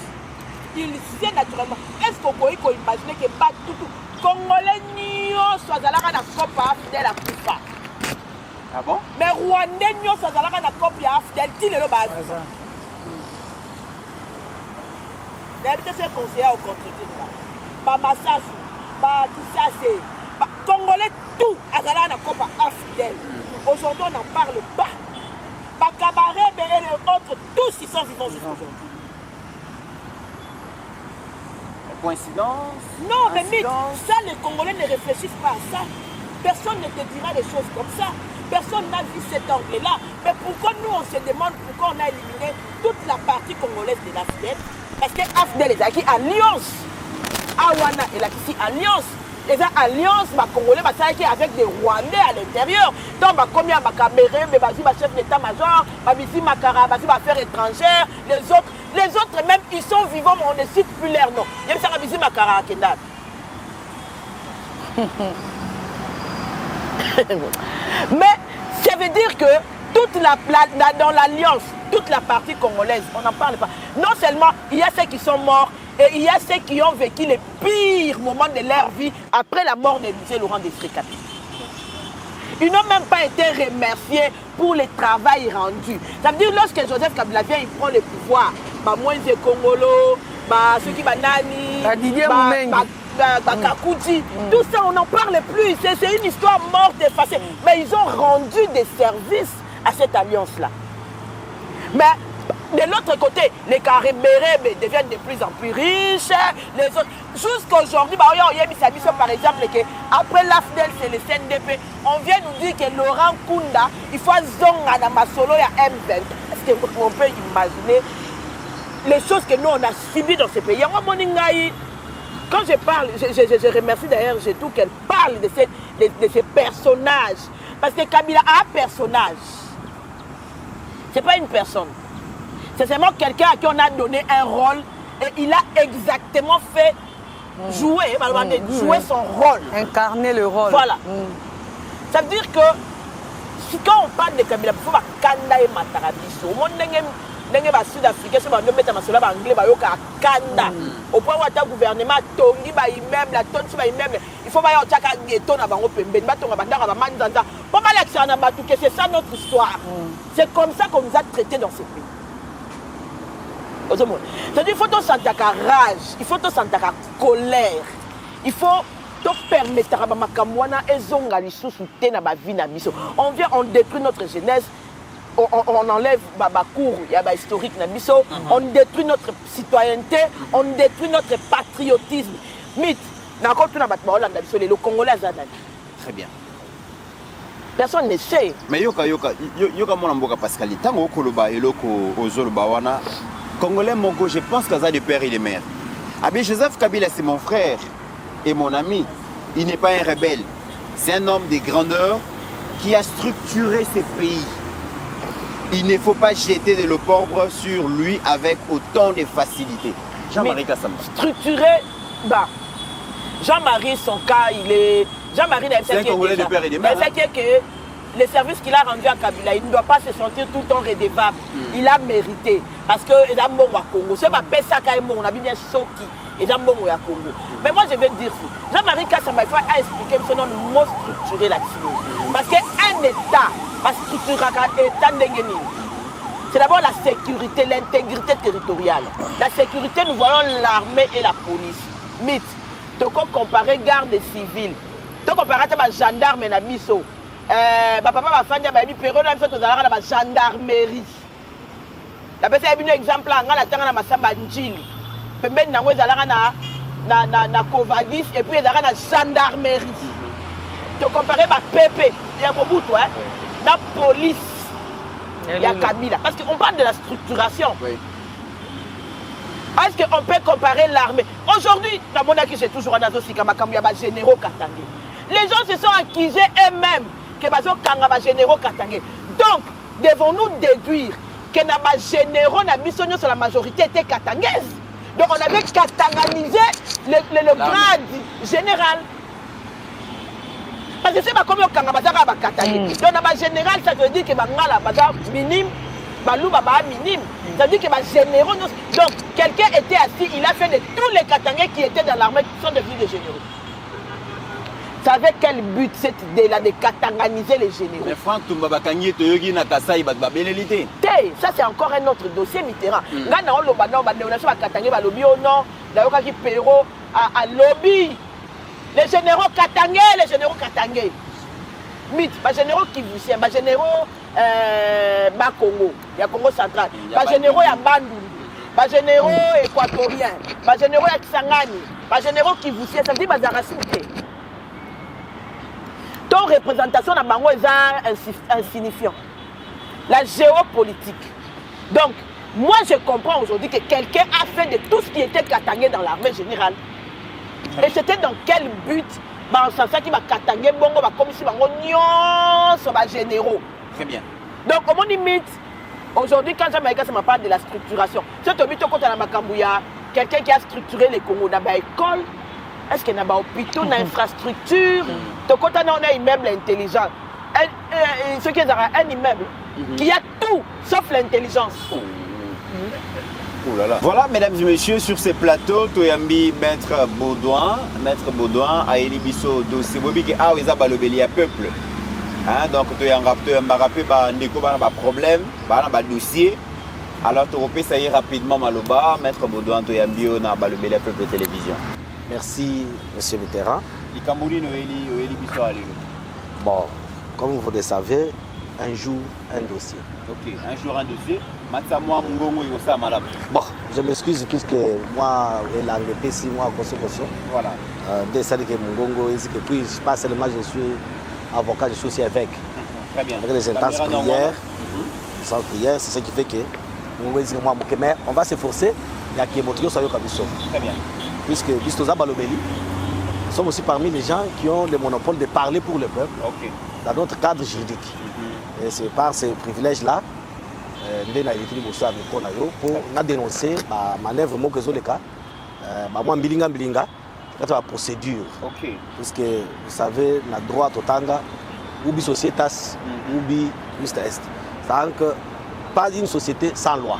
Speaker 5: il sait naturellement. Est-ce qu'on peut imaginer que tout Congolais n'y soit à la COP fidèle à Koufa?
Speaker 4: Ah bon?
Speaker 5: Mais Rwandais n'y soit à la COP fidèle, il est le bas. D'habitude, c'est conseiller au contre-type. Pas massage, pas tout ça, c'est. Congolais, tout à la COP fidèle. Aujourd'hui, on n'en parle pas. Pas cabaret, mais les autres, tous ils sont vivants aujourd'hui.
Speaker 4: Coïncidence?
Speaker 5: Non, mais ça, les Congolais ne réfléchissent pas à ça. Personne ne te dira des choses comme ça. Personne n'a vu cet angle-là. Mais pourquoi nous, on se demande pourquoi on a éliminé toute la partie congolaise de l'AFDEL? Parce que l'AFDEL est acquis alliance. Awana est acquis alliance. Les alliances, les Congolais, avec des Rwandais à l'intérieur. Donc, combien de Cameroun, mais chef d'état-major, affaires étrangères, les autres même, ils sont vivants, mais on ne cite plus leur nom. Il y a Makara à Kendal. Mais ça veut dire que dans l'alliance, toute la partie congolaise, on n'en parle pas. Non seulement il y a ceux qui sont morts, et il y a ceux qui ont vécu les pires moments de leur vie après la mort de M. Laurent Désiré Kabila. Ils n'ont même pas été remerciés pour le travail rendu. Ça veut dire lorsque Joseph Kabila vient, il prend le pouvoir. Moïse Kongolo, ceux qui Nani, Kakouti, tout ça on n'en parle plus. C'est une histoire morte, effacée. Mais ils ont rendu des services à cette alliance-là. Mais de l'autre côté, les Caribérés deviennent de plus en plus riches. Les autres, jusqu'aujourd'hui, par exemple, après l'AFDEL, c'est le CNDP, on vient nous dire que Laurent Kunda, il faut zonga na masolo ya M20. Est-ce qu'on peut imaginer les choses que nous on a subies dans ce pays? Quand je parle, je remercie d'ailleurs Gétou qu'elle parle de ces personnages. Parce que Kabila a un personnage. Ce n'est pas une personne. C'est seulement quelqu'un à qui on a donné un rôle et il a exactement fait jouer son rôle.
Speaker 6: Incarner le rôle.
Speaker 5: Voilà. Ça veut dire que quand on parle de Kabila, il faut que Kanda et Matarabiso. Sud-Africains, c'est anglais, Kanda. Au point où le gouvernement tongi ba immeuble, la tonne ba immeuble, il faut pas y ghetto na bango pembe, ba tonga bandara ba manzanza. Pas mal l'action na batuke, c'est ça notre histoire. C'est comme ça qu'on nous a traités dans ce pays. C'est-à-dire il faut te sentir rage, il faut te sentir colère. Il faut te permettre à makamwana ezonga lisusu te na ba vie na biso. On vient, on détruit notre jeunesse. On enlève cours, il y a historique, on détruit notre citoyenneté, on détruit notre patriotisme. Mythe, le Congolais.
Speaker 4: Très bien.
Speaker 5: Personne ne sait.
Speaker 4: Mais yoka mona mboka Pascal, tango koloba eloko ozoloba wana Congolais moko, je pense que ça de père et de mère. Abi Joseph Kabila, c'est mon frère et mon ami. Il n'est pas un rebelle. C'est un homme de grandeur qui a structuré ces pays. Il ne faut pas jeter de l'opprobre sur lui avec autant de facilité. Jean-Marie Kassama.
Speaker 5: Structuré, bah, Jean-Marie, son cas, il est... Jean-Marie n'a
Speaker 4: C'est un Congolais de père et de mère.
Speaker 5: Mais c'est que les services qu'il a rendus à Kabila, il ne doit pas se sentir tout le temps redevable. Il a mérité. Parce que il a bon au Congo. Ce n'est pas ça qu'il on a bien choqué. Il a bon au Congo. Mais moi, je vais dire, Jean-Marie Kassama, il faut expliquer ce nom le mot structuré là-dessus. Parce qu'un État va structurer un État d'Engeni. C'est d'abord la sécurité, l'intégrité territoriale. La sécurité, nous voyons l'armée et la police. Mythe. Tu peux comparer garde civile. Tu peux comparer les gendarmes et les miso. Papa ma femme a mis Péro dans la gendarmerie. La personne a un exemple là, on a la Massamba Njili. Pembe na ngwe zalaka na Covadis et puis zalaka na gendarmerie. Tu comparer ma PP, il y a beaucoup toi, la police. Il y a Kabila. Parce qu'on parle de la structuration. Oui. Est-ce qu'on peut comparer l'armée? Aujourd'hui, dans mon avis, c'est toujours un azosika makambu ya ba généraux Katangé. Les gens se sont accusés eux-mêmes que bazo kanga généraux Katangé. Donc, devons-nous déduire que na ba généraux na bisonyo sur la majorité était katangaise. Donc on avait katanganisé le grade général. Parce que c'est pas comme le kanga bazaka ba katangé. Donc na ba général ça veut dire que bangala baza minime, balouba ba minime. Ça veut dire que ba généraux. Donc quelqu'un était assis, il a fait de tous les katangais qui étaient dans l'armée qui sont devenus des généraux. Ça avait quel but cette idée-là de katanganiser les généraux?
Speaker 4: Mais Franck Toumbabakangi, Toyogi, Nakasai, Badbabelélité.
Speaker 5: Ça c'est encore un autre dossier Mitterrand. Là, on a katangé lobby au nom, d'ailleurs qui Péro à lobby. Les généraux katangés, les généraux katangés. Mythe, les généraux kivusiens, les généraux Congo, il y a Congo central, les généraux ya Bandundu, les généraux équatoriens, les généraux ya Kisangani, les généraux kivusiens, ça veut dire que c'est racine. Ton représentation dans Bango est insignifiant. La géopolitique. Donc, moi je comprends aujourd'hui que quelqu'un a fait de tout ce qui était katangé dans l'armée générale. Et c'était dans quel but? C'est ça qui va katangé, bongo, va comme si bango nyon sur les généraux.
Speaker 4: Très bien.
Speaker 5: Donc, comment on limite? Aujourd'hui, quand Jean-Marie ça me parle de la structuration, c'est au but de la Makambouya, quelqu'un qui a structuré les Congo dans l'école. Est-ce qu'il y a des hôpitaux, des infrastructures? De côté, on a un immeuble intelligent. Ce qui est un immeuble qui a tout sauf l'intelligence.
Speaker 4: Oh là là. Voilà, mesdames et messieurs, sur ces plateaux, Toyambi, Maître Baudouin, a Elibiso, dossier Bobi, qui a Balobeli à peuple. Donc, Toyamba rappelé un problème, un dossier. Alors, tu ça y est rapidement, Maloba, Maître Baudouin, Toyambi, on a Balobeli à peuple télévision.
Speaker 7: Merci, M. Mitterrand. Bon, comme vous le savez, un jour, un dossier.
Speaker 4: Ok, un jour, un dossier.
Speaker 7: Bon, je m'excuse puisque moi, et l'anglais, 6 mois en consécution. Voilà. Dès ça, que Mungongo, et puis pas seulement je suis avocat, je suis aussi évêque.
Speaker 4: Très bien.
Speaker 7: Avec les intenses prières, c'est ce qui fait que mais on va s'efforcer, il y a qui est motivé sur le Kabiso.
Speaker 4: Très bien.
Speaker 7: Puisque Bistoza Balobeli, nous sommes aussi parmi les gens qui ont le monopole de parler pour le peuple dans notre cadre juridique. Et c'est par ces privilèges-là pour dénoncer la manœuvre la procédure. Puisque vous savez, la droite au Tanga, ou bi sociétas, ou bi est. C'est-à-dire que pas une société sans loi.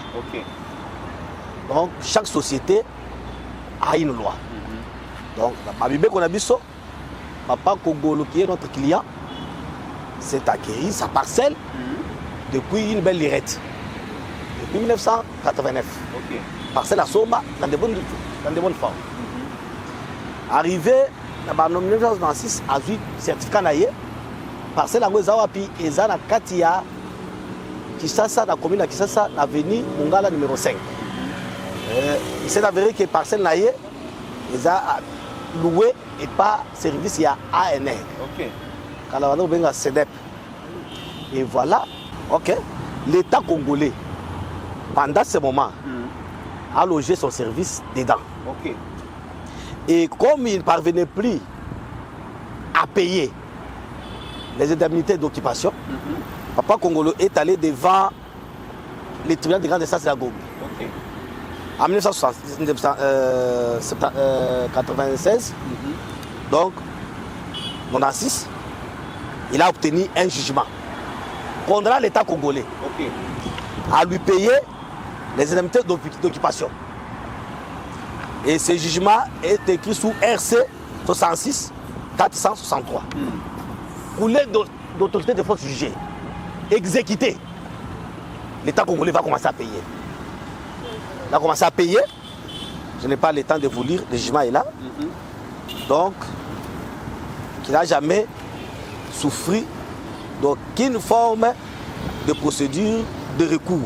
Speaker 7: Donc chaque société a une loi. Donc, Papa Kogolo, qui est notre client, s'est acquis sa parcelle depuis une belle lirette. Depuis 1989. Parcelle à Soma, dans de bonnes formes. Arrivé en 1996, à 8 certificats naïe, parcelle à Gozawapi, et Zana Katia, Kisasa, la commune à Kisasa, l'avenue Mungala numéro 5. Il s'est avéré que parcelle naïe, ils ont loué et pas service, il y a ANR. CEDEP. Et voilà, l'État congolais, pendant ce moment, a logé son service dedans. Et comme il ne parvenait plus à payer, les indemnités d'occupation, Papa Congolo est allé devant les tribunaux de grande instance de la Gombe.
Speaker 4: Ok.
Speaker 7: En 1996, donc 96, il a obtenu un jugement contre l'État congolais à lui payer les indemnités d'occupation. Et ce jugement est écrit sous RC 66 463. Coulée d'autorité de force jugée, exécuté, l'État congolais va commencer à payer. Il va commencer à payer. Je n'ai pas le temps de vous lire, le jugement est là. Donc, qu'il n'a jamais souffert d'aucune forme de procédure de recours.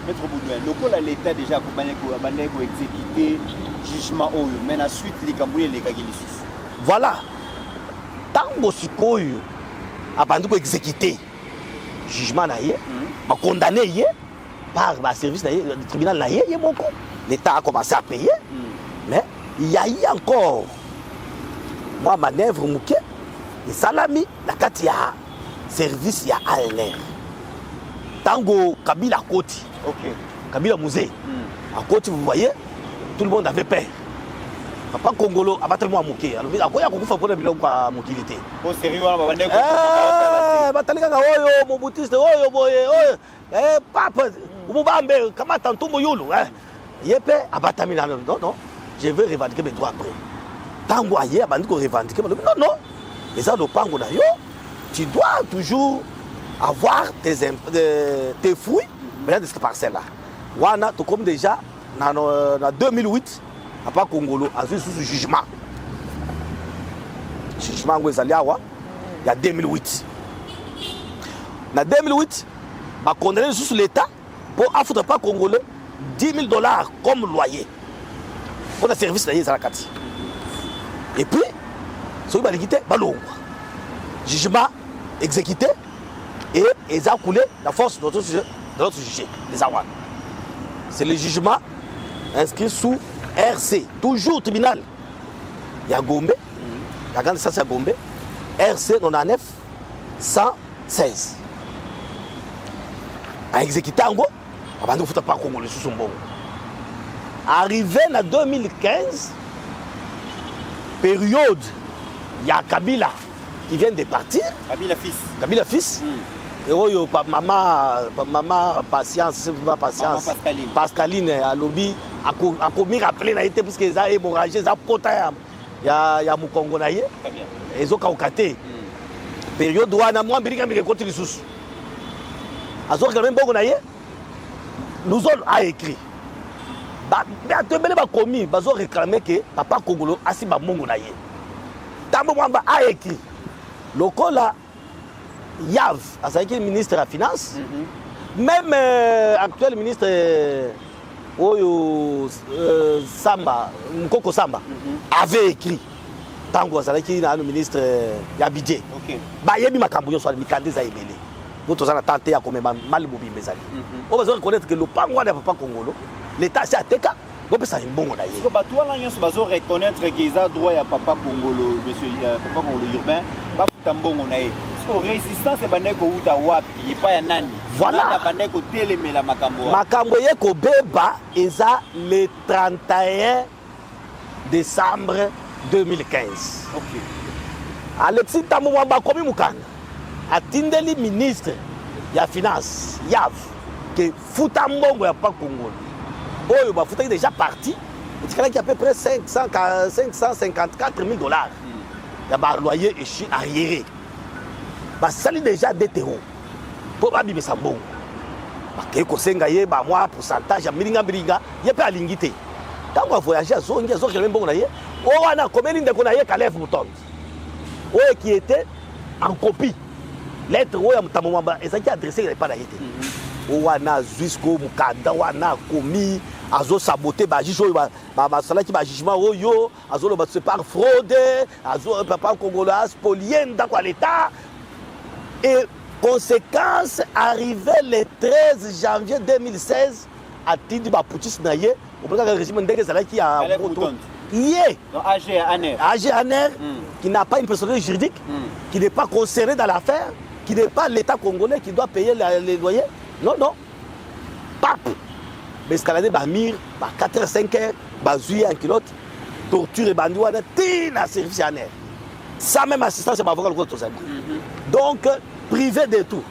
Speaker 4: Maître Boudouin, le col à l'État déjà accompagné pour exécuter jugement, mais la suite, les Cambouis et les Kagilissus.
Speaker 7: Voilà. Tango Sikoyo a exécuté jugement, condamné par le service du tribunal, l'État a commencé à payer, mais il y a eu encore moi manœuvre mouké et salami la carte ya service ya ANR tango Kabila Koti, Kabila Musée à Koti, vous voyez, tout le monde avait peur. Papa Congolo a battu moi mouké alors il a quoi pour faire bilan kwa mokilité
Speaker 4: au sérieux on va
Speaker 7: batalika oyo mobutiste oyo boye oyo papa ubambe kama tantumbo yulu yepe abatami na non je veux revendiquer mes droits après. Tango aye abandi ko revendiquer non et ça le pango na yo tu dois toujours avoir tes fruits mais de cette parcelle là wana to comme déjà na 2008 Papa Congolo a vu sous jugement ngwezali awa il y a 2008 na 2008 ba condamné sous l'État pour affoutre Papa Congolo $10,000 comme loyer pour le service de Yézalakati. Et puis, ce qui va quitter, jugement exécuté et ils ont coulé la force de notre sujet, les Awan. C'est le jugement inscrit sous RC, toujours tribunal. Il y a Gombe, il y a grande instance à Gombe, RC 99 116. À exécuter en gros, on va nous foutre pas Congolais sous son bon. Arrivé en 2015, période, il y a Kabila qui vient de partir. Kabila fils. Et oui, maman patience, Pascaline, à lobby, a commis rappelé na été parce qu'ils ont hémorragie, ils ont pota ya Mukongo na ye. Ils ont kaukaté. Période où on a moins bien que contre les sous. Azor quand même bon na ye. Nous a écrit. Mais à tout le commis, ils ont réclamé que Papa Congolo a si mongo na ye. Tambo Mwamba a écrit. Lokola Yav, le ministre de la Finance, même actuel ministre Samba, Mkoko Samba, avait écrit. Tango Zalaki, le ministre Yabidje. Bah, il y a mis ma cambouille sur le Mikandé Zaïbélé. Vous avez tenté à commettre mal mobile, mes amis. On va reconnaître que le Pangwa n'est pas Congolo. L'État, c'est à Teka. On peut ça bon d'ailleurs.
Speaker 4: Bah toi là, on va reconnaître qu'ils ont droit à Papa Congolo, monsieur Papa Congolo urbain, pas pour bon on a. Résistance et bandeko uta wapi pas ya nani.
Speaker 7: Voilà.
Speaker 4: Bandeko teleme la makambo.
Speaker 7: Makambo ye ko beba eza le 31 décembre 2015.
Speaker 4: OK.
Speaker 7: Alexis Tambo Mwamba komi mukanga. Atindeli ministre ya finance Yav que futa mbongo ya pas Congolo. Oyo ba futa déjà parti. Il y a à peu près $554,000. Il y a un loyer et arriéré. Ça déjà des terreaux. Pour abîmer sa bon. Parce que Kosenga ye ba moi pourcentage ya milinga milinga ye pe alingité. Quand on voyager à Zongi, Zongi même bon na ye. O wana combien de konaye Kalef Mouton. O qui était en copie. Lettre o ya Mutamwamba ezaki adressé pas na yete. O wana jusqu'au mukanda wana komi azo saboter ba jijo ba sala ki ba jugement oyo azo lo ba se par fraude azo Papa Congolo spolié dans l'État. Et conséquence, arrivé le 13 janvier 2016, à Tindi Bapoutis Naye, au régime d'Egezala qui a Yé.
Speaker 4: Donc AG Aner.
Speaker 7: AG Aner, qui n'a pas une personnalité juridique, qui n'est pas concerné dans l'affaire, qui n'est pas l'État congolais qui doit payer les loyers. Non, non. Pape. Mais escalader Bamir, 4h, 5h, Bazouille en culotte, torture et bandouane, tina service Aner. Sans même assistance, c'est ma avocat le gros Donc, privé de tout.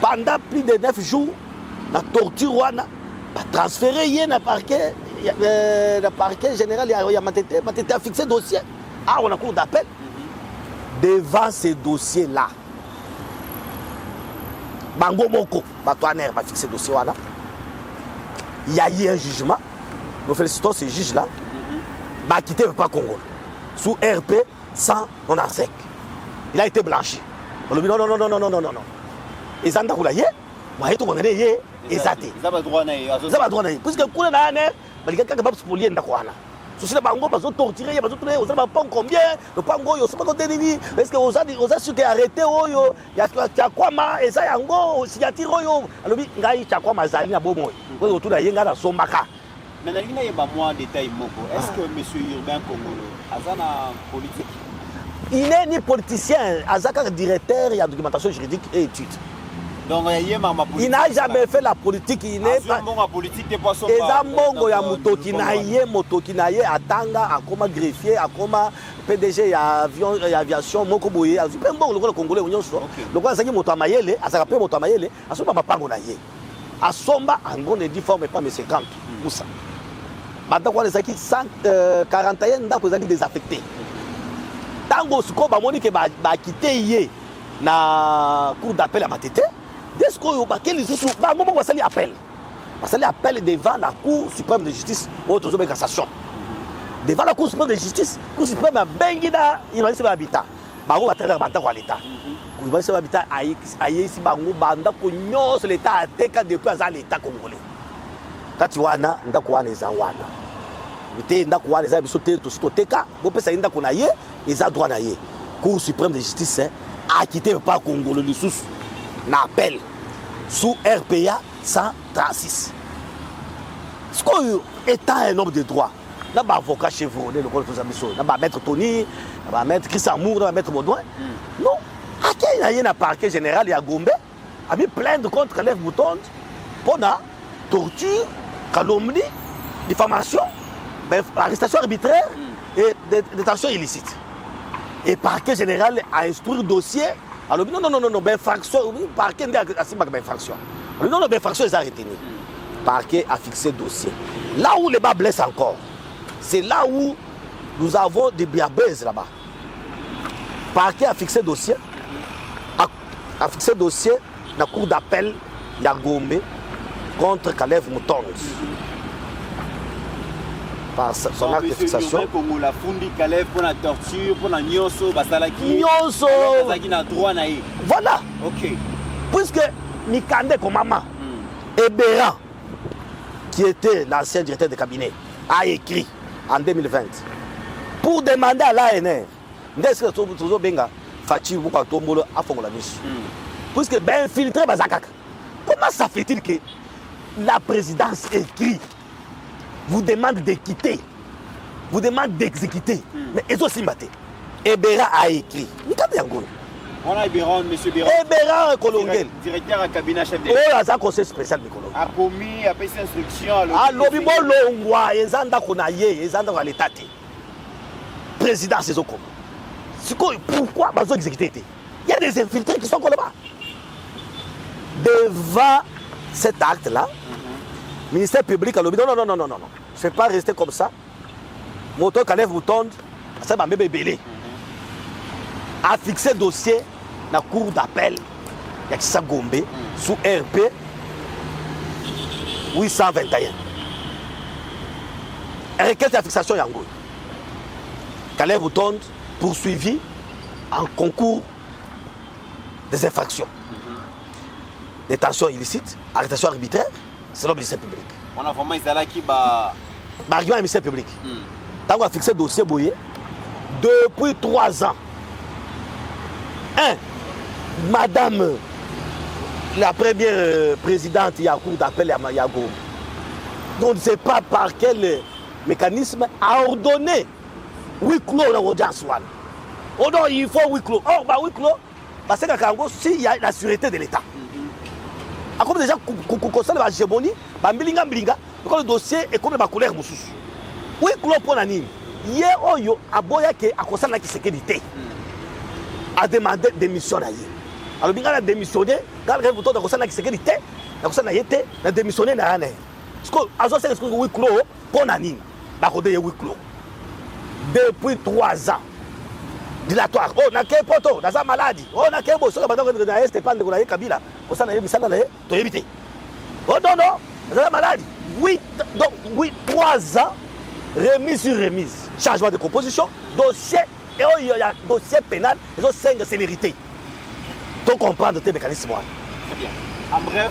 Speaker 7: Pendant plus de 9 jours, la torture wana, transféré dans le parquet. Le parquet général, il y a Matete a fixé dossier. Ah, on a cours d'appel. Devant ces dossiers-là, Bango Moko, Batouaner va fixer dossier. Il y a eu un jugement. Nous félicitons ces juges-là. Il a quitté le Congo. Sous RP, sans non à sec. Il a été blanchi. On lui dit non, non, non, non, non, non, non, non. Ils ont dit moi, tout le monde est exacté.
Speaker 4: Ils ont droit à
Speaker 7: puisque pour les années, il y a quelqu'un qui va se polier dans la si les bango ils ont torturé, ils ont tué, ils ont pas combien, le pango, ils ont pas déni. Est-ce que vous avez su que arrêté, il y a quoi, et ça, yango, si y a tiré, alors il y a quoi, mazali, à Bomo, vous avez tout d'ailleurs dans son maca.
Speaker 4: Mais il y a moins de détails. Est-ce que M. Urbain Congolo a une politique?
Speaker 7: Il n'est ni politicien, Azaka est directeur, il y a documentation juridique et études.
Speaker 4: Donc,
Speaker 7: il n'a jamais fait la politique. Il n'est pas.
Speaker 4: politique de poisson.
Speaker 7: Et ça, mongo ya moto qui naïe, atanga, akoma greffier, akoma PDG ya avion, aviation, moko boye. Je peux bon le Congolais union so. Le quoi ça qui moto amayele, asaka pe moto amayele, asoma papa ngonaye. Asomba angone dit forme pas mais 50 pour ça. Maintenant quoi lesaki 141 ndako zaki désaffecté. Tango siko ba moni ke ba quitter yé na cour d'appel à Matete. Dès qu'on a appel, appel devant la Cour suprême de justice ou de cassation. Devant la Cour suprême de justice, la Cour suprême a Benguida, il va se faire habitat. Bango va tenir à l'État. Il va se faire habitat à Yesi Bango, Banda, Kognos, l'État a décadé depuis l'État congolais. Quand tu vois, on a quoi les Awana. Il y a quoi les Abisoté, tout ce que tu as, vous pouvez savoir qu'on a yé, ils ont droit à yé. Cour suprême de justice a quitté le parc congolais de sous. N'appel sous RPA 136. Ce qu'on étant un homme de droit, n'a pas avocat chez vous, le rôle de vos amis, n'a pas maître Tony, n'a pas maître Chris Amour, n'a pas maître Baudouin. Non, à qui il y a un parquet général, il y a Gombe, a mis plainte contre Caleb Moutonde pour la torture, calomnie, diffamation, arrestation arbitraire et détention illicite. Et le parquet général a instruit le dossier. Alors, non, infraction, le parquet a infraction. Non, infraction, ils ont retenu. Le parquet a fixé le dossier. Là où les bas blessent encore, c'est là où nous avons des biabaises là-bas. Le parquet a fixé le dossier. A fixé le dossier dans la cour d'appel Yagombe contre Caleb Moutonde. Par son acte de fixation.
Speaker 4: La fundi Caleb pour la torture, pour la nyonso, basalaki.
Speaker 7: Nyonso. Voilà.
Speaker 4: Ok.
Speaker 7: Puisque Nikande Komama, Ebera, qui était l'ancien directeur de cabinet, a écrit en 2020 pour demander à l'ANR, n'est-ce que Tozo Benga, Fatih Bouka Tombolo a fait la mission. Puisque ben infiltré Bazakak. Comment ça fait-il que la présidence écrit, vous demande de quitter, vous demande d'exécuter, mais ils ont aussi maté. Ebera a écrit.
Speaker 4: On a Ebera, M. Ebera.
Speaker 7: Ebera Kolongel.
Speaker 4: Directeur à cabinet chef de l'État.
Speaker 7: Oh, ça conseil spécial de Kolongel.
Speaker 4: A commis, a payé ses instructions.
Speaker 7: Ah, l'obimo longwa, ils ont d'akonaye, ils ont dans l'État. Président, c'est Zoko. Pourquoi ils ont exécuté? Il y a des infiltrés qui sont là-bas. Devant cet acte-là, le ministère public a dit non, je ne vais pas rester comme ça. Moto Caleb Moutonde, ça m'a bébé. A fixé le dossier dans la cour d'appel de Yakissa Gombe sous RP 821. Requête de fixation Yango. Caleb Moutonde poursuivi en concours des infractions. Détention illicite, arrestation arbitraire, c'est le ministère public.
Speaker 4: On a vraiment Isala qui va.
Speaker 7: Argument du ministère public. Tant qu'on a fixé le dossier Boye, depuis 3 ans, Madame la première présidente, il y a un cours d'appel à Mayago. On ne sait pas par quelle mécanisme a ordonné huis clos dans l'audience. Oh non, il faut huis clos. Or, huis clos, parce que s'il y a la sûreté de l'État. Comme déjà, concerne l'hégémonie, le dossier est comme la couleur. Huis clos pour l'anime. Hier, Oyo a boya que a concerne la sécurité. A demandé démission. Alors, il a démissionné. Quand il a concerne la sécurité, il a démissionné. Parce que, c'est huis clos pour l'anime. Depuis 3 ans. Dilatoire. Oh, na quel poto, na sa maladie. Oh, na quel bosso, na Stéphane de Goulaye Kabila. Pour ça, na yebisana na to éviter. Oh non, non, na sa maladie. 3 ans, remise sur remise. Changement de composition, dossier, et il y a dossier pénal, ils ont 5 célérités. Donc, comprendre tes mécanismes.
Speaker 4: Très bien. En bref,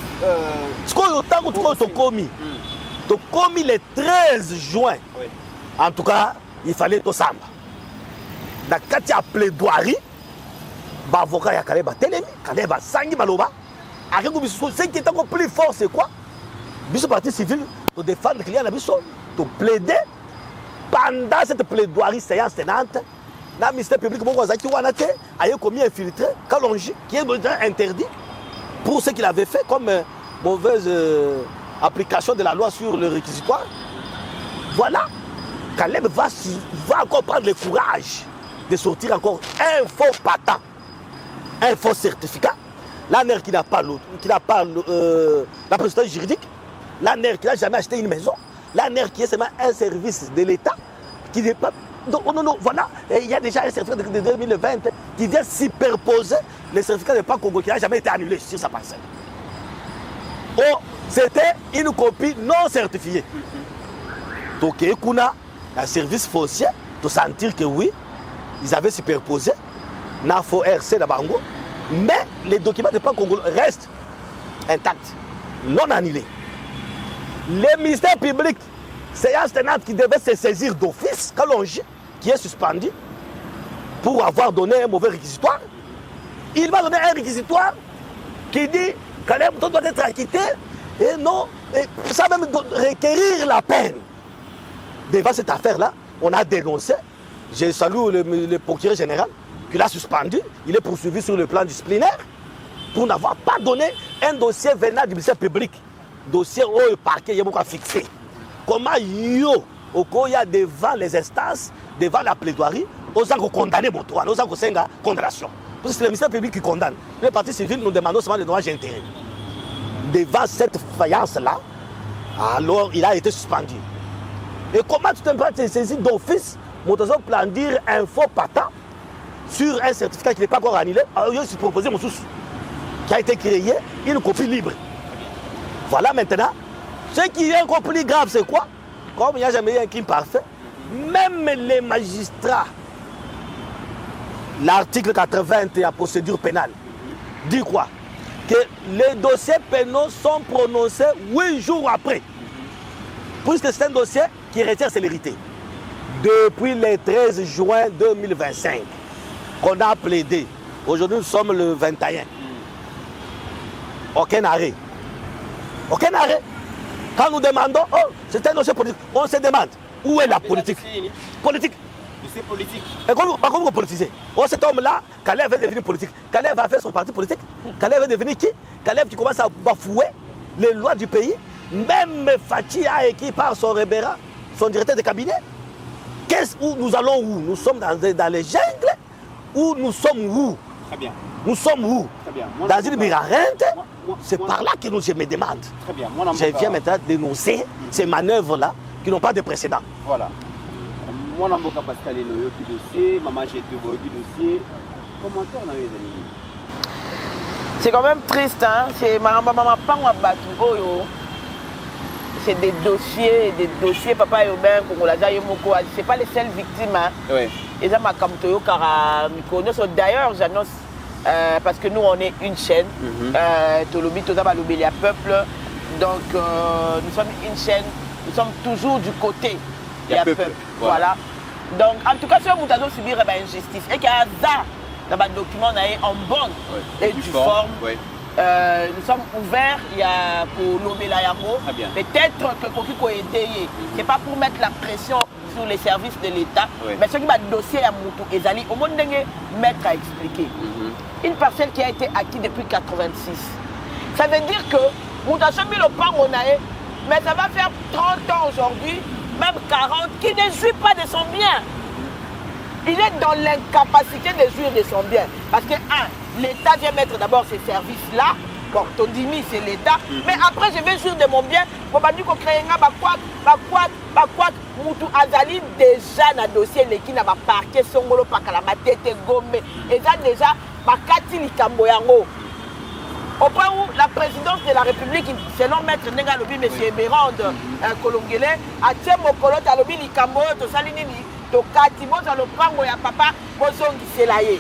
Speaker 7: ce qu'on a commis, le 13 juin, oui. En tout cas, il fallait tout ça. Dans le a plaidoirie, l'avocat a Kaleba Telemi, Kaleba Sangi Maloba. Ce qui est encore plus fort, c'est quoi? Le parti civil, de défendre le client, de plaider. Pendant cette plaidoirie séance tenante, le ministère public a commis infiltré, Kalonji, qui est interdit pour ce qu'il avait fait comme mauvaise application de la loi sur le réquisitoire. Voilà, Kaleb va encore prendre le courage de sortir encore un faux patent, un faux certificat. L'ANER qui n'a pas la présidence juridique, l'ANER qui n'a jamais acheté une maison, l'ANER qui est seulement un service de l'État, qui n'est pas... Non, voilà, il y a déjà un certificat de 2020 qui vient superposer le certificat de Congo qui n'a jamais été annulé sur sa parcelle. Oh, c'était une copie non certifiée. Donc, il y a un service foncier, de sentir que oui, ils avaient superposé NAFO RC de Bango, mais les documents de Congo restent intacts, non annulés. Le ministère public, c'est un sénat qui devait se saisir d'office, Kalonji, qui est suspendu pour avoir donné un mauvais réquisitoire. Il va donner un réquisitoire qui dit que doit être acquitté et non, et ça même requérir la peine. Devant cette affaire-là, on a dénoncé. Je salue le procureur général qui l'a suspendu. Il est poursuivi sur le plan disciplinaire pour n'avoir pas donné un dossier venant du ministère public. Dossier où le parquet est beaucoup fixé. Comment il y a devant les instances, devant la plaidoirie, aux gens qui condamnent mon droit, aux gens qui ont condamnation. Parce que c'est le ministère public qui condamne. Les partis civils, nous demandons seulement le droit d'intérêt. Devant cette faïence-là, alors il a été suspendu. Et comment tu te saisir d'office? Motozo plan dire un faux patent sur un certificat qui n'est pas encore annulé. Alors, il a proposé mon souci qui a été créé, une copie libre. Voilà maintenant. Ce qui est encore plus grave, c'est quoi? Comme il n'y a jamais eu un crime parfait, même les magistrats, l'article 80 de la procédure pénale, dit quoi? Que les dossiers pénaux sont prononcés 8 jours après. Puisque c'est un dossier qui retient célérité. Depuis le 13 juin 2025, qu'on a plaidé. Aujourd'hui, nous sommes le 21. Aucun arrêt. Aucun arrêt. Quand nous demandons, oh, c'est un dossier politique, on se demande, où est la politique? Politique.
Speaker 4: C'est politique.
Speaker 7: Et comment vous politisez? Oh, cet homme-là, Kaleb va devenir politique. Kaleb va faire son parti politique. Kaleb va devenir qui? Kaleb qui commence à bafouer les lois du pays. Même Fatih a écrit par son révérend, son directeur de cabinet. Où nous allons où? Nous sommes dans les jungles ou nous sommes où?
Speaker 4: Très bien.
Speaker 7: Nous sommes où?
Speaker 4: Très bien.
Speaker 7: Dans une mirarente. C'est par là que je me demande.
Speaker 4: Très bien.
Speaker 7: Je viens maintenant dénoncer ces manœuvres-là qui n'ont pas de précédent.
Speaker 4: Voilà. Moi, je suis Pascal Eloyo qui dossier, Maman j'ai deux qui dossier. Commentaire dans les amis.
Speaker 5: C'est quand même triste, hein? C'est Maman Batou. C'est des dossiers, Papa Yobin, Kongolaza Yomoko, c'est pas les seules victimes. Hein?
Speaker 4: Oui.
Speaker 5: Et ça m'a Kamtoyo Karamikono. D'ailleurs, j'annonce, parce que nous, on est une chaîne, Tolobi, Tozaba, Lobelia Peuple. Donc, nous sommes une chaîne, nous sommes toujours du côté de la peuple. Voilà. Donc, en tout cas, si on a subi une injustice, et qu'il y a ça dans le document, en bonne et due forme. nous sommes ouverts, il y a pour l'Obéla Yango. Peut-être que Kokiko est aidé. Ce n'est pas pour mettre la pression sur les services de l'État, mais ce qui va dossier à Moutou Ezali, au monde mettre à expliquer. Une parcelle qui a été acquise depuis 86. Ça veut dire que Moutou a mis le pan on a, mais ça va faire 30 ans aujourd'hui, même 40, qui ne jouit pas de son bien. Il est dans l'incapacité de jouir de son bien. Parce que, l'État vient mettre d'abord ces services-là. Bon, Tondimi, c'est l'État. Mais après, je vais jouir de mon bien. Pour que je crée un Moutou Azali, déjà, dans le dossier, qui n'a pas parqué son molo, pas qu'à la tête gommée. Et ça, déjà, Bakati Likamboyango. Au point où la présidence de la République, selon Maître Nengalobi, M. Bérande Kolongele, a tient mon colloque à l'obi Likambo, to Salinini, to Katimo, dans le pango ya papa, Bozongi Selaye.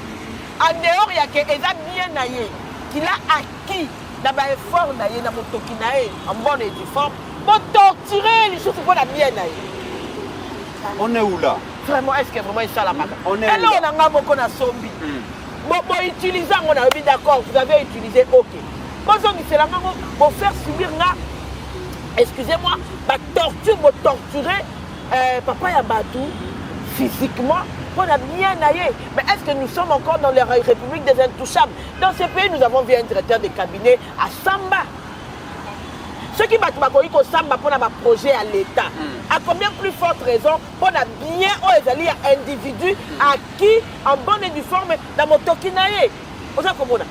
Speaker 5: En dehors, il y a que Eza bien naïe, qu'il a acquis dans l'effort naïe, dans mon tokinaïe, en bonne et due forme, pour torturer les choses pour la bien naïe.
Speaker 4: On est où là?
Speaker 5: Vraiment, est-ce que vraiment il ça la main?
Speaker 4: On est
Speaker 5: là. Et là, on a beaucoup de zombies. Bon, utilisant, on a dit d'accord, vous avez utilisé, ok. Bozongi Selaye, pour faire subir là, excusez-moi, ma torture, me torturer, papa Yabatou, physiquement, on a bien naïe. Mais est-ce que nous sommes encore dans la République des Intouchables? Dans ce pays, nous avons vu un directeur de cabinet à Samba. Ceux qui battent au Samba pour un projet à l'État. À combien plus forte raison pour un bien aux individus à qui, en bonne et due forme, dans mon tokinaïe. Vous savez comment on a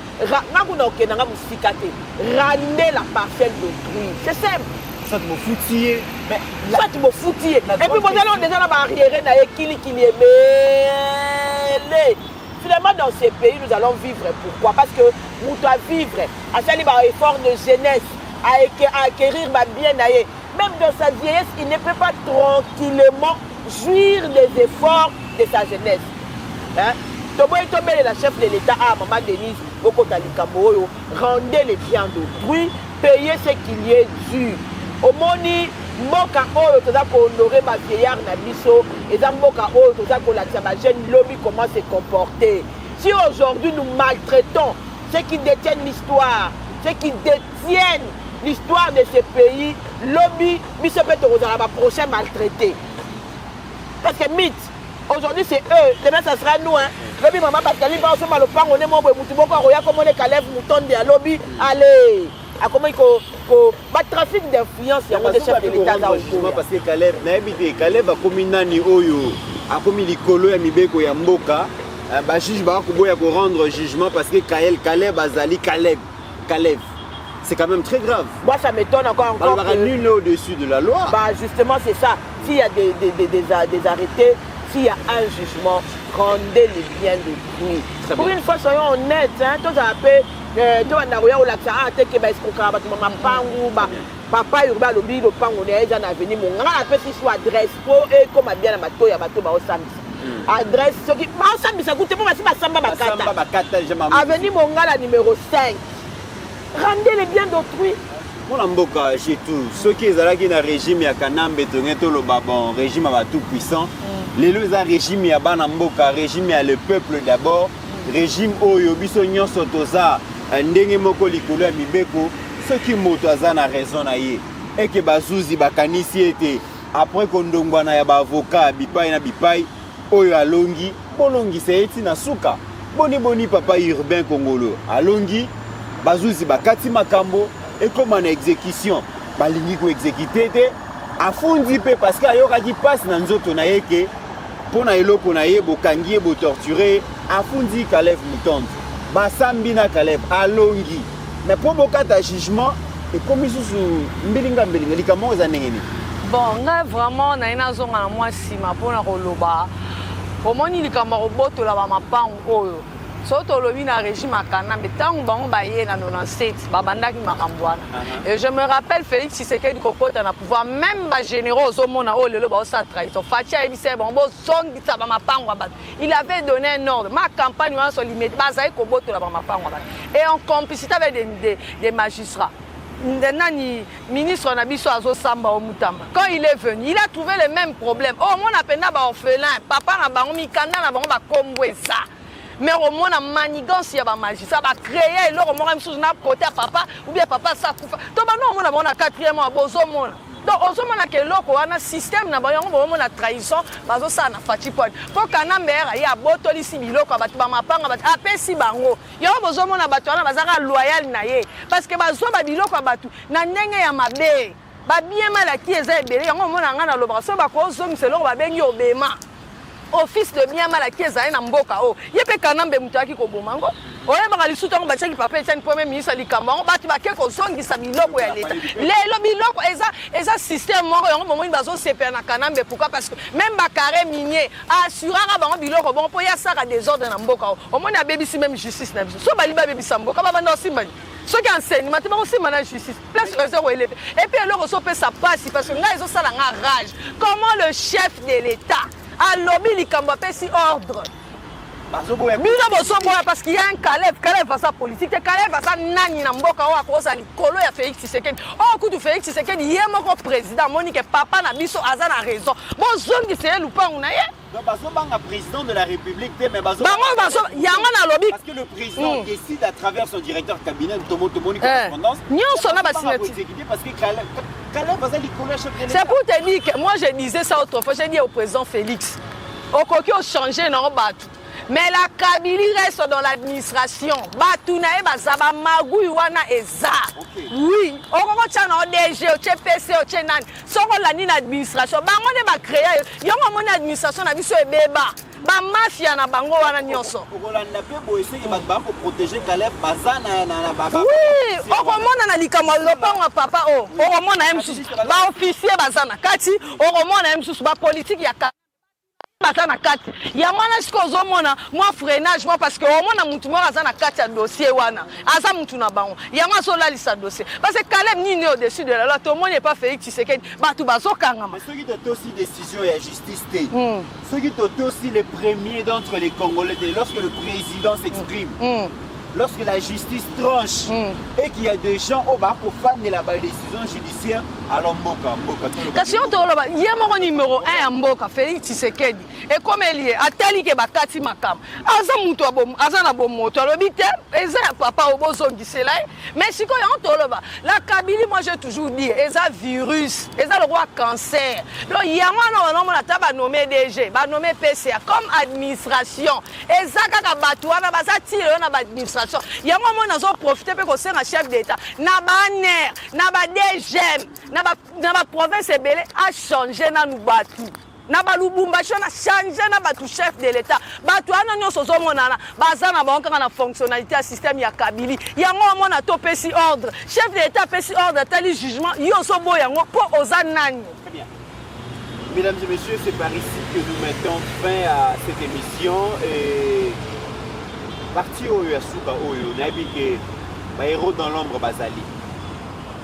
Speaker 5: ramener la parcelle d'autrui. C'est simple.
Speaker 4: Ça te me foutiller.
Speaker 5: Ça tu me foutiller. Et puis vous allez déjà la barrière, qui est mêlé. Finalement, dans ces pays, nous allons vivre. Pourquoi? Parce que nous devons vivre à faire un effort de jeunesse, à acquérir ma bien-aïe. Même dans sa vieillesse, il ne peut pas tranquillement jouir des efforts de sa jeunesse. Hein? La chef de l'État, Maman Denise, rendez les biens d'autrui, payez ce qu'il y est dû. Au moni, Moka Oyo, tu as honorer ma vieillard Nabiso, et dans Moka Oyo, tu as la jeune lobby comment se comporter. Si aujourd'hui nous maltraitons ceux qui détiennent l'histoire, ceux qui détiennent l'histoire de ce pays, lobby, mais ce peut être la prochaine maltraité. Parce que mythe, aujourd'hui c'est eux, demain ça sera nous. Hein. Lobby maman parce qu'elle va ensemble le pain, on est membre de Moutiboko, comme on est Caleb, Mouton de lobby, allez. À comment il faut trafic d'influence, il y a des chefs de l'État là où
Speaker 4: parce que Caleb, Caleb a commis nani oyo, a commis l'icolo ya mibeko ya mboka, ba juge ba ko boya ko rendre jugement parce que Caleb azali Caleb. C'est quand même très grave.
Speaker 5: Moi ça m'étonne encore.
Speaker 4: Il n'y a nul au-dessus de la loi.
Speaker 5: Bah justement c'est ça. S'il y a des arrêtés, s'il y a un jugement, rendez les biens de lui. Pour une fois soyons honnêtes, hein, tout ça appelle. Papa Yoruba lobby le pan on est en avenir mon grand appel si soit adresse pour et comme bien la bateau ya bateau ba osami adresse ce qui ba osami ça coûte pas si ba samba bakata avenir mon gars la numéro 5 rendez les biens d'autrui
Speaker 4: mon mboka chez tout ceux qui ezalaki na régime ya Kanambe to lo babon régime ba tout puissant les deux régime ya bana mboka régime ya le peuple d'abord régime oyo biso nyonso toza ndenge moko likolo ya mibeko soki moto aza na raison na ye eke bazuzi bakanisi ete après kondongwana ya baavocat bipai na bipai oyo alongi bolongisa eti na suka boni papa urbain congolo alongi bazuzi bakati makambo ekoma na exécution balingi ko exécuter te afundi pe parce que ayokaki passe na nzoto na ye ke pona eloko na ye bokangi ye botorturer afundi Caleb Moutonde basambi na Caleb alongi mais pour bokata jugement et comme sous mbilinga likamo za ndengeni
Speaker 6: bon nga vraiment na ina zonga na moi sima pona koloba komoni likamo roboto la ba mapango oyo soto lobi na régime akana mais tant bango ba ye na 97 babandaki makambwana et je me rappelle Félix Tshisekedi kokota na pouvoir même ba généraux au mona o lelo ba sa trahison Fatia ebise bombo songi sa ba mapango ba il avait donné un ordre ma campagne en so limite bazai koboto la ba mapango ba et en complicité avec des magistrats Nani ministre Nabiso Azo Samba au Moutamba. Quand il est venu, il a trouvé les mêmes problèmes. Oh, mon appena ba orphelin, papa na bango mikanda na bango ba kombwe ça. mais au moins la manigance ya ba magistrat ba créer leur mo même chose na côté papa ou bien papa ça kufa to ba non mona bona 4e mois bozo mona donc on mona ke loko wana système na ba yango bo mona trahison bazo ça na fati point po kana mbera ya botoli si biloko ba ba mapanga ba apesi bango yo bozo mona bato wana bazaka loyal na ye parce que bazo ba biloko batu na ndenge ya mabe ba bien malaki eza ebele yango mona nga na loba so ba ko zongisa loko ba bengi obema office de bien malaki ezali na mboka o yepe kanambe mutaki ko bomango oye baka lisutu ngo bachaki papa Etienne premier ministre likambo bati bake ko zongisa biloko ya leta lelo biloko eza système moko yango bomoni bazo sepena na kanambe pourquoi parce que même ba carré minier assurera bango biloko bon po ya saka désordre na mboka o moni abebisi même justice na biso so bali ba bebisa mboka baba na osimbani ceux qui enseignent maintenant aussi maintenant justice place réserve élevé et puis alors on peut ça passe parce que là ils ont ça la rage comment le chef de l'état a lobby likambo pesi ordre parce qu'il y a un Caleb va sa politique Caleb va sa nani na mboka wa ko sa likolo ya Félix Tshisekedi kutu Félix Tshisekedi ye moko président Monique papa na biso aza na raison bon zone qui c'est lupangu na ye
Speaker 4: donc bazobanga président de la République mais
Speaker 6: yango na lobby
Speaker 4: parce que le président décide à travers son directeur cabinet Monique correspondance
Speaker 6: nyonso na ba signature
Speaker 4: parce que Caleb va sa likolo chef de l'État
Speaker 6: c'est pour te dire que moi je disais ça autrefois j'ai dit au président Félix okoki o changer na batu mais la Kabylie reste dans l'administration. Batunae bazaba magui wana eza. Oui, on tient en DG, au TPC, au Tchenan. Soko la ni l'administration. Bango ne ba créer. Yongo mon administration na biso ebeba. Ba mafia na bango wana nyonso.
Speaker 4: Okolanda pe bo essayer ba ko protéger Caleb bazana na baba.
Speaker 6: Oui, okomona na likambo lopango papa o. Okomona msusu. Ba officier bazana kati, okomona msusu ba politique ya bazana kati ya mwana siko zomona moi freinage moi parce que au moins na mutu moi azana kati ya dossier wana aza mutu na bango ya moi so la lisa dossier parce que Caleb ni né au-dessus de la loi tout le monde n'est pas Félix Tshisekedi batu bazokanga
Speaker 4: mais ceux qui ont aussi décision et justice ceux qui ont aussi les premiers d'entre les Congolais lorsque le président s'exprime lorsque la justice tranche et qu'il y a des gens au bas pour faire de la décision judiciaire alors Mboka
Speaker 6: kasi on toloba yemo numéro 1 ya Mboka Félix Tshisekedi et comme il est atali ke bakati makam aza mutu abom aza na bom moto lobi te eza papa obozongisela mais siko on toloba la Kabylie moi j'ai toujours dit eza virus eza le roi cancer donc yango na mona taba nommé DG ba nommé PCA comme administration eza kaka batu wana bazatire na administration yango mona zo profiter pe ko senga chef d'état na ba ner na ba DG na ba province ebele a changé na nubatu na ba Lubumbashi na changé na ba tout chef de l'état batu ana nyonso zo monana baza na bango na fonctionnalité ya système ya Kabylie yango mona to pesi ordre chef de l'état pesi ordre tali jugement yo so bo yango po oza nani.
Speaker 4: Très bien. Mesdames et messieurs, c'est par ici que nous mettons fin à cette émission et parti oyo ya suka oyo nayebi ke ba héros dans l'ombre bazali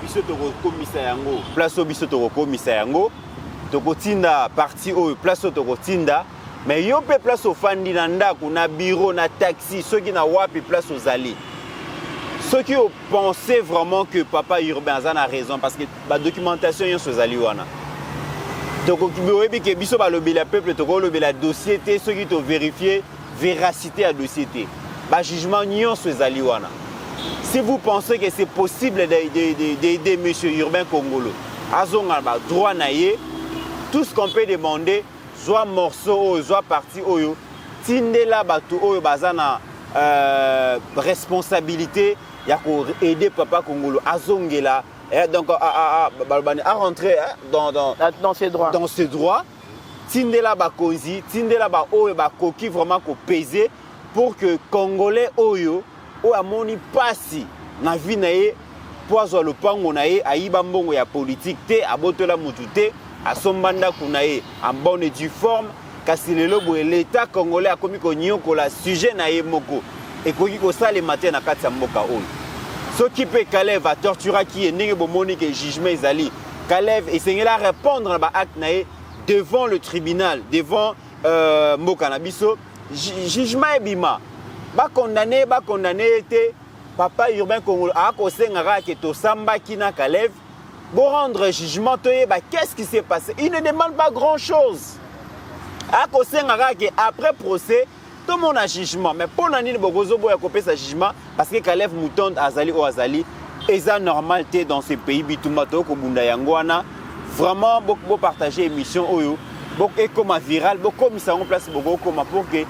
Speaker 4: biso tokokomisa yango place oyo biso tokokomisa yango tokotinda parti oyo place oyo tokotinda mais yo mpe place ofandi na ndako na bureau na taxi soki na wapi place ozali soki opensez vraiment que papa Urbain aza na raison parce que badocumentation nyonso ezali wana tokoyebi ke biso balobela peuple tokolobela dossier te soki tovérifie véracité ya dossier te jugement nyonso ezali wana. Si vous pensez que c'est possible d'aider M. Urbain Kongolo, azonga ba droit naie, tout ce qu'on peut demander, soit morceau, soit partie oyo, tindela batu oyo bazana responsabilité, ya ko aider papa Kongolo azongela, donc à rentrer dans ses droits. Dans ses droits, tindela ba kozi, tindela ba oyo ba koki vraiment ko peser pour que Congolais oyo o amoni pasi na vie na ye poazo lopango na ye ayiba mbongo ya politique te abotola mutu te asombanda kuna ye en bonne et due forme kasi lelo boye l'état congolais akomi ko nyokola sujet na ye moko ekoki ko sala matin na kati ya mboka oyo soki pe Caleb a tortura ki ndenge bomoni ke jugement ezali Caleb esengela répondre na ba acte na ye devant le tribunal devant mboka na biso jugement ebima ba condamné été papa Urbain Kongolo a kosengara ke to samba kina Caleb pour rendre jugement qu'est-ce qui s'est passé. Il ne demande pas grand-chose. A kosengara ke après procès tout le monde a jugement. Mais pour l'année, il y a copié ce jugement parce que Caleb Mouton, Azali ou Azali, et ça normal dans ces pays, Bitumato, Kobunda Yangwana, vraiment beaucoup partager l'émission, beaucoup comme viral, beaucoup mis en place, beaucoup comme pour que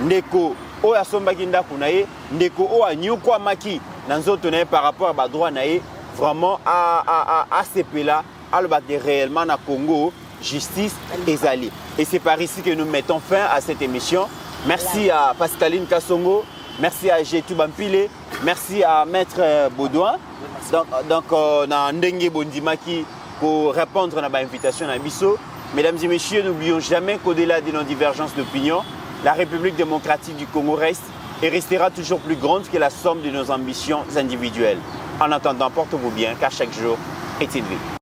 Speaker 4: Neko, ou à Sombaginda Kunaye, Neko, ou à Nyukwa Maki, dans autres par rapport à droit naïe, vraiment à ces pays-là, à le battre réellement à Congo, justice et Zali. Et c'est par ici que nous mettons fin à cette émission. Merci à Pascaline Kassongo, merci à Gétou Bampile, merci à Maître Baudouin. Donc, on a Ndenge Bondimaki pour répondre à l'invitation à Bisso. Mesdames et messieurs, n'oublions jamais qu'au-delà de nos divergences d'opinion, la République démocratique du Congo reste et restera toujours plus grande que la somme de nos ambitions individuelles. En attendant, portez-vous bien, car chaque jour est une vie.